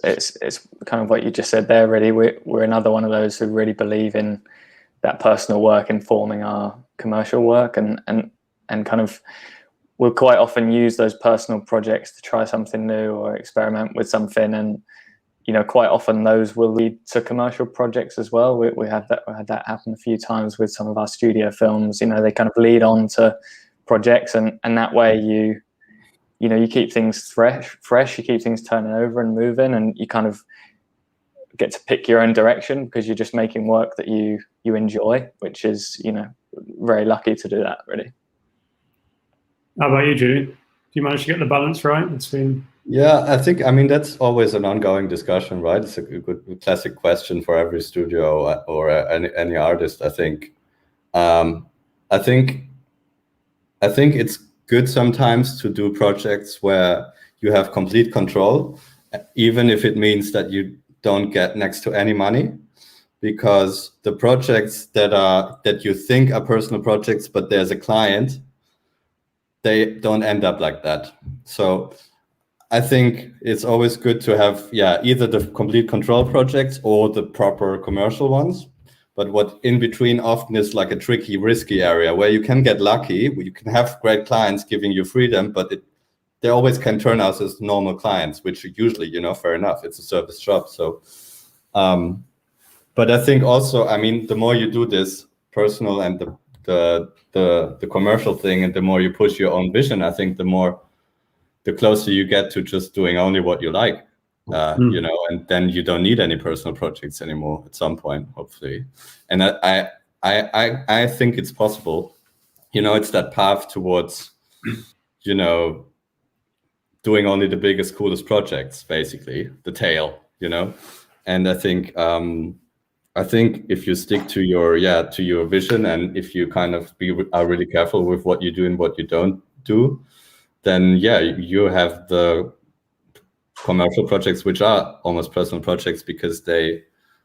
kind of what you just said there, really. We're another one of those who really believe in that personal work informing our commercial work, and kind of we'll quite often use those personal projects to try something new or experiment with something, and you know, quite often those will lead to commercial projects as well. We had that happen a few times with some of our studio films. You know, they kind of lead on to projects, and that way you know, you keep things fresh, you keep things turning over and moving, and you kind of get to pick your own direction because you're just making work that you enjoy, which is, you know, very lucky to do that, really. How about you, Julie? Do you manage to get the balance right between? Yeah, I think, I mean, that's always an ongoing discussion, right? It's a good classic question for every studio or any artist, I think. I think it's good sometimes to do projects where you have complete control, even if it means that you don't get next to any money, because the projects that you think are personal projects, but there's a client, they don't end up like that. So I think it's always good to have, either the complete control projects or the proper commercial ones. But what in between often is like a tricky, risky area where you can get lucky, where you can have great clients giving you freedom, but they always can turn out as normal clients, which usually, you know, fair enough, it's a service job. So, but I think also, I mean, the more you do this personal and the commercial thing, and the more you push your own vision, I think the closer you get to just doing only what you like. You know, and then you don't need any personal projects anymore at some point, hopefully. And I think it's possible. You know, it's that path towards, you know, doing only the biggest, coolest projects, basically, the tail, you know. And I think I think if you stick to your vision, and if you kind of are really careful with what you do and what you don't do, then you have the commercial projects which are almost personal projects because they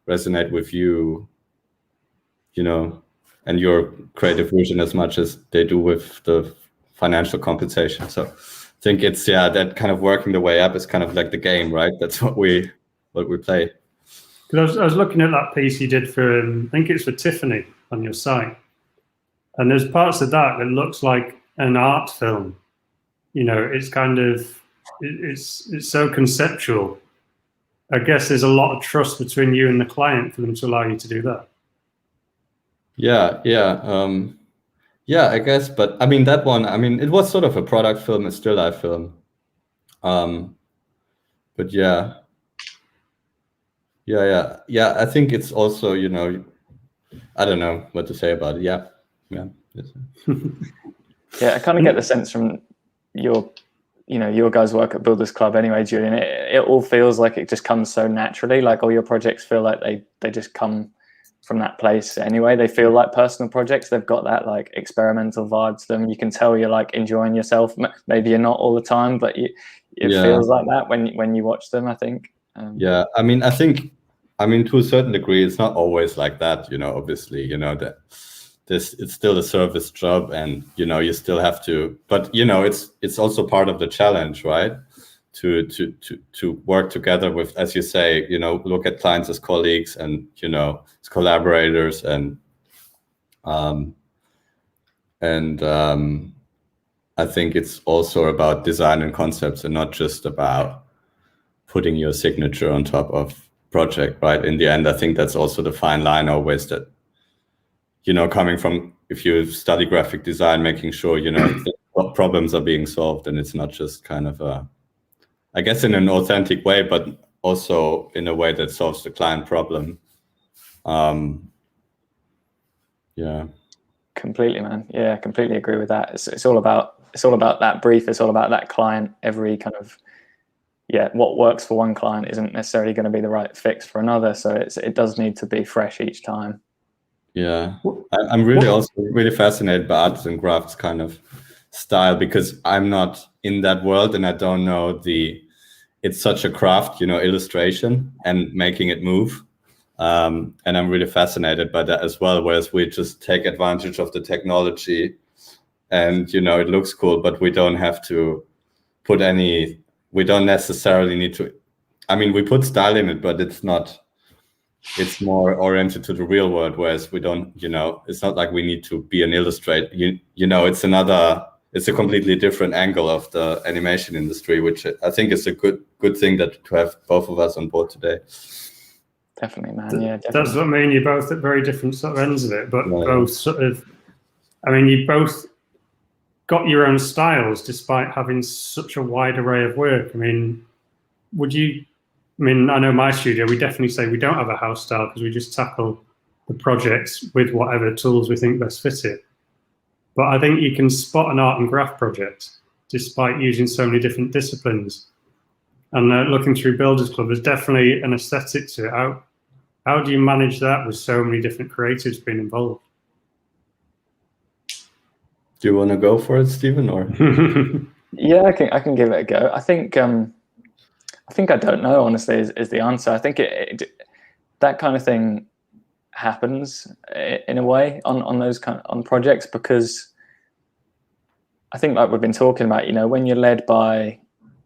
resonate with you, and your creative vision as much as they do with the financial compensation. So I think it's that kind of working the way up is kind of like the game, right? That's what we play. Because I was looking at that piece you did for, I think it's for Tiffany on your site, and there's parts of that looks like an art film. It's kind of, it's so conceptual. I guess there's a lot of trust between you and the client for them to allow you to do that. Yeah, I guess. But I mean, that one, it was sort of a product film, a still life film. But yeah. I think it's also, I don't know what to say about it. Yeah. I kind of get the sense from your guys' work at Builders Club anyway, Julian. It all feels like it just comes so naturally. Like all your projects feel like they just come from that place anyway. They feel like personal projects. They've got that like experimental vibe to them. You can tell you're like enjoying yourself. Maybe you're not all the time, but it feels like that when you watch them, I think. I think to a certain degree, it's not always like that, obviously, that it's still a service job, and, you still have to, but, it's also part of the challenge, right? To work together with, as you say, look at clients as colleagues and, as collaborators, and I think it's also about design and concepts, and not just about putting your signature on top of project, right? In the end, I think that's also the fine line always, that, coming from, if you study graphic design, making sure, what problems are being solved, and it's not just kind of I guess in an authentic way, but also in a way that solves the client problem. Completely, man. Yeah, completely agree with that. It's all about that brief. It's all about that client. Every kind of, what works for one client isn't necessarily going to be the right fix for another. So it does need to be fresh each time. Yeah, I'm really also really fascinated by Art&Graft's kind of style, because I'm not in that world, and I don't know it's such a craft, illustration and making it move. And I'm really fascinated by that as well. Whereas we just take advantage of the technology, and, it looks cool, but we don't have to put we don't necessarily need to, we put style in it, but it's more oriented to the real world. Whereas we don't, it's not like we need to be an illustrator, it's a completely different angle of the animation industry, which I think is a good thing to have both of us on board today. Definitely, man. Yeah, definitely. That's what I mean. You're both at very different sort of ends of it, but both sort of, you both got your own styles despite having such a wide array of work. I know my studio, we definitely say we don't have a house style, because we just tackle the projects with whatever tools we think best fit it. But I think you can spot an art and graft project despite using so many different disciplines. And looking through Builders Club, there's definitely an aesthetic to it. How do you manage that with so many different creatives being involved? Do you want to go for it, Stephen, or? Yeah, I can give it a go. I think I don't know, honestly, is the answer. I think that kind of thing happens in a way on those on projects, because I think, like we've been talking about, when you're led by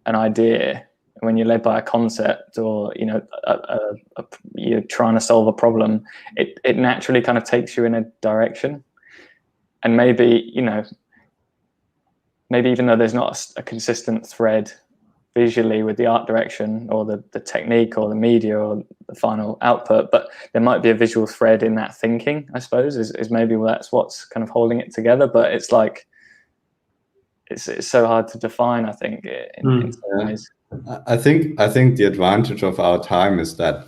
an idea, when you're led by a concept, or you're trying to solve a problem, it naturally kind of takes you in a direction. And maybe even though there's not a consistent thread visually with the art direction or the technique or the media or the final output, but there might be a visual thread in that thinking, I suppose, is maybe that's what's kind of holding it together. But it's like, it's so hard to define, I think, in some ways. I think the advantage of our time is that,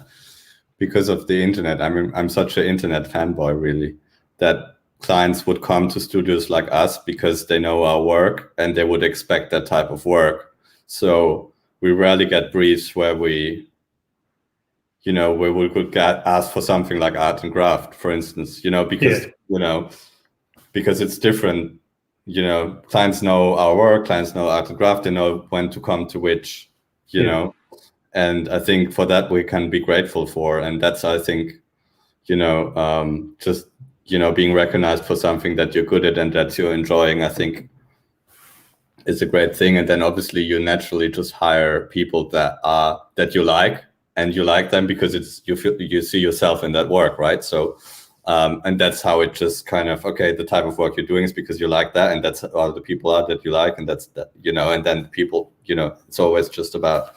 because of the internet, I'm such an internet fanboy, really, that clients would come to studios like us because they know our work and they would expect that type of work. So we rarely get briefs where we you know, where we could ask for something like Art&Graft, for instance, you know, because you know, because it's different. You know, clients know our work, clients know Art&Graft, they know when to come to which, you know, and I think for that we can be grateful for, and that's, I think, you know, just, you know, being recognized for something that you're good at and that you're enjoying, I think is a great thing. And then obviously you naturally just hire people that you like, and you like them because it's, you see yourself in that work, right? So and that's how it just kind of, okay, the type of work you're doing is because you like that, and that's how the people are that you like, and that's that, you know. And then people, you know, it's always just about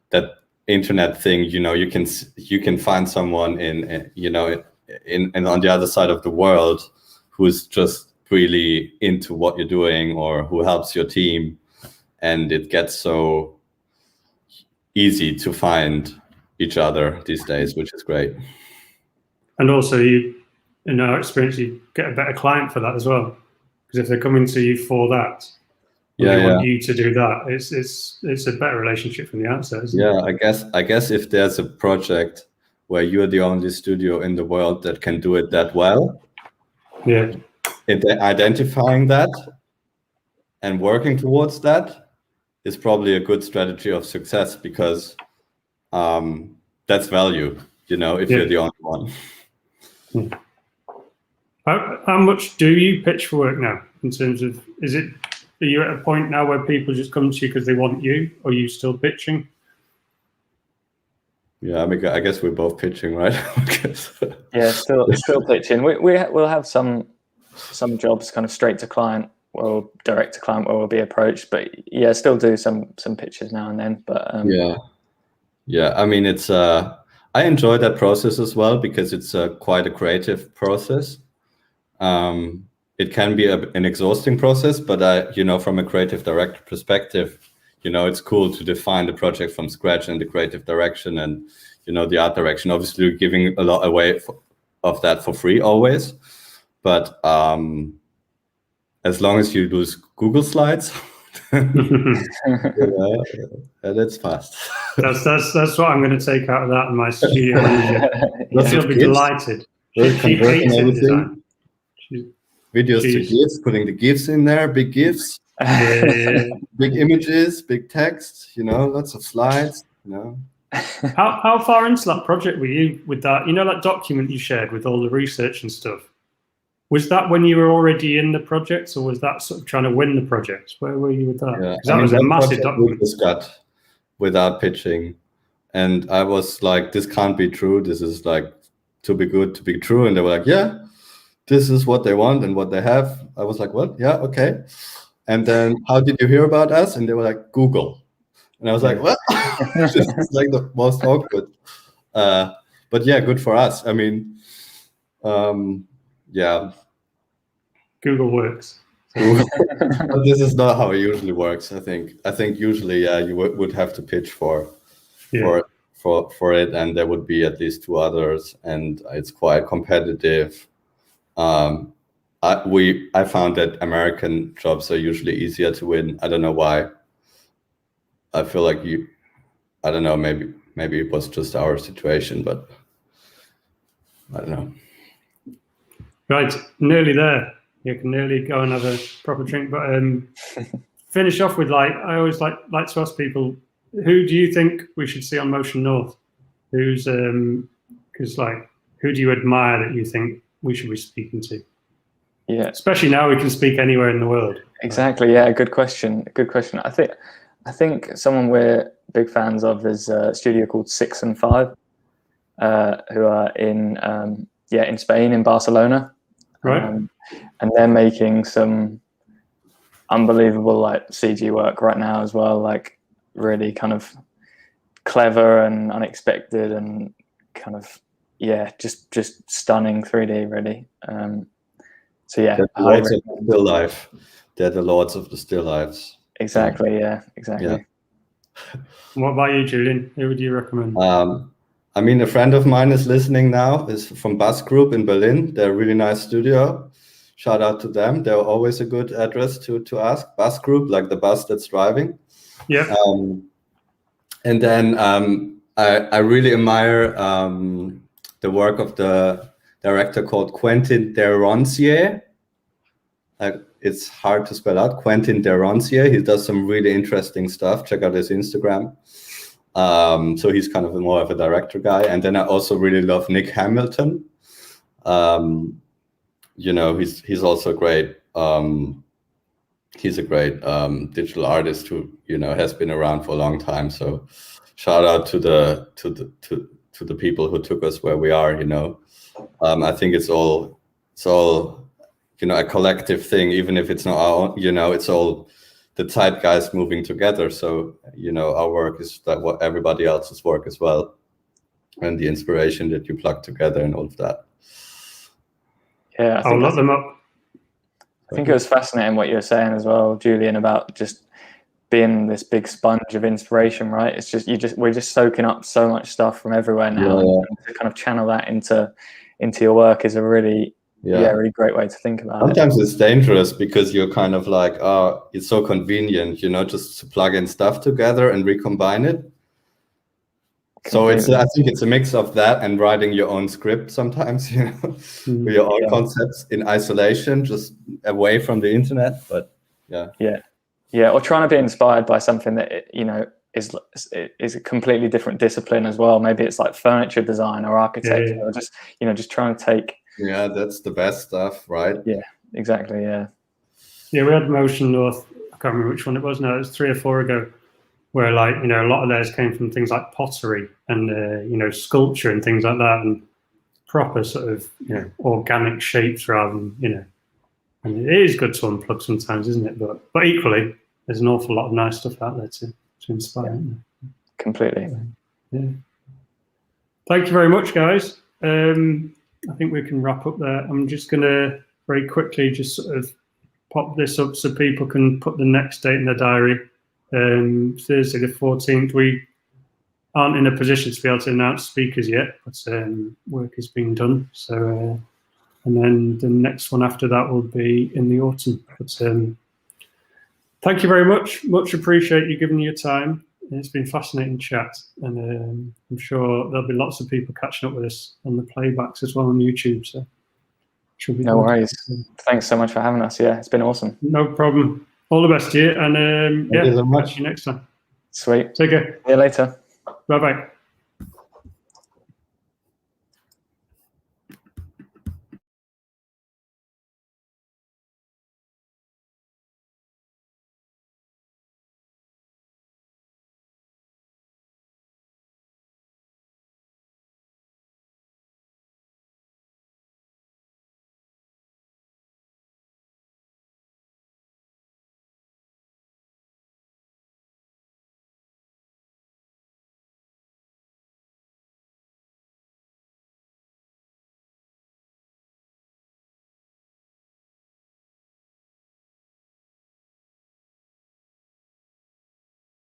that internet thing, you know. You can find someone in you know, in on the other side of the world who's just really into what you're doing, or who helps your team, and it gets so easy to find each other these days, which is great. And also, you, in our experience, you get a better client for that as well, because if they're coming to you for that, they want you to do that. It's a better relationship from the outset, isn't it? I guess if there's a project where you're the only studio in the world that can do it that well, identifying that and working towards that is probably a good strategy of success, because that's value, you know, if you're the only one. How much do you pitch for work now, in terms of, are you at a point now where people just come to you because they want you, or are you still pitching? Yeah, I mean, I guess we're both pitching, right? Yeah, still pitching. We'll have some jobs kind of straight to client or direct to client where we'll be approached, but yeah, still do some pitches now and then. But yeah, I mean, it's I enjoy that process as well, because it's quite a creative process. It can be an exhausting process, but you know, from a creative director perspective, you know, it's cool to define the project from scratch, and the creative direction, and, you know, the art direction. Obviously, we're giving a lot away of that for free always, but as long as you use Google Slides, you know, and it's fast. That's what I'm going to take out of that in my studio manager. She'll be delighted. She hates InDesign. Videos to GIFs, putting the GIFs in there, big GIFs, big images, big text, you know, lots of slides, you know. How far into that project were you with that? You know, that document you shared with all the research and stuff? Was that when you were already in the project, or was that sort of trying to win the project? Where were you with that? Yeah, that was a massive document. We just got without pitching, and I was like, this can't be true. This is like too be good to be true. And they were like, yeah, this is what they want and what they have. I was like, what? Yeah, okay. And then, how did you hear about us? And they were like, Google. And I was like, what? This is like the most awkward. But yeah, good for us. I mean, yeah. Google works. But this is not how it usually works. I think usually, you would have to pitch for it, and there would be at least two others, and it's quite competitive. I found that American jobs are usually easier to win. I don't know why. I feel like I don't know, maybe it was just our situation, but I don't know. Right, nearly there. You can nearly go and have a proper drink, but finish off with, like, I always like to ask people, who do you think we should see on Motion North? Who's because, like, who do you admire that you think we should be speaking to? Yeah, especially now we can speak anywhere in the world. Exactly. Yeah, good question. I think someone we're big fans of is a studio called 6 and 5, who are in Spain, in Barcelona. Right. And they're making some unbelievable, like, CG work right now as well, like really kind of clever and unexpected, and kind of, yeah, just stunning 3D, really. So yeah, the lords of the still life. They're the lords of the still lives. Exactly. Yeah. Exactly. Yeah. What about you, Julian? Who would you recommend? I mean, a friend of mine is listening now. Is from Bus Group in Berlin. They're a really nice studio. Shout out to them. They're always a good address to ask. Bus Group, like the bus that's driving. Yeah. And then I really admire the work of the director called Quentin Deroncier. It's hard to spell out. Quentin Deroncier. He does some really interesting stuff. Check out his Instagram. So he's kind of more of a director guy. And then I also really love Nick Hamilton. He's also great. He's a great digital artist who has been around for a long time. So shout out to the people who took us where we are. I think it's all a collective thing, even if it's not our own. It's all the zeitgeist moving together. So our work is like what everybody else's work as well, and the inspiration that you plug together and all of that. Yeah, I'll look them up. I think it was fascinating what you were saying as well, Julian, about just being this big sponge of inspiration, right? It's just we're just soaking up so much stuff from everywhere now, and to kind of channel that into your work is a really really great way to think about it. Sometimes it's dangerous because you're kind of like, oh, it's so convenient, just to plug in stuff together and recombine it. So I think it's a mix of that and writing your own script sometimes, with your own concepts in isolation, just away from the internet. But or trying to be inspired by something that is a completely different discipline as well. Maybe it's like furniture design or architecture, or just trying to take. Yeah, that's the best stuff, right? Yeah, exactly. Yeah, we had Motion North. I can't remember which one it was now. It was 3 or 4 ago. Where a lot of theirs came from things like pottery and sculpture and things like that, and proper sort of organic shapes rather than And it is good to unplug sometimes, isn't it? But equally, there's an awful lot of nice stuff out there to inspire. Completely. Yeah. Thank you very much, guys. I think we can wrap up there. I'm just going to very quickly just sort of pop this up so people can put the next date in their diary. Thursday the 14th. We aren't in a position to be able to announce speakers yet, but work is being done. So, and then the next one after that will be in the autumn. But thank you very much. Much appreciate you giving your time. It's been fascinating chat, and I'm sure there'll be lots of people catching up with us on the playbacks as well on YouTube. So, should be no worries. Thanks so much for having us. Yeah, it's been awesome. No problem. All the best to you, and thank you so much. See you next time. Sweet. Take care. See you later. Bye-bye.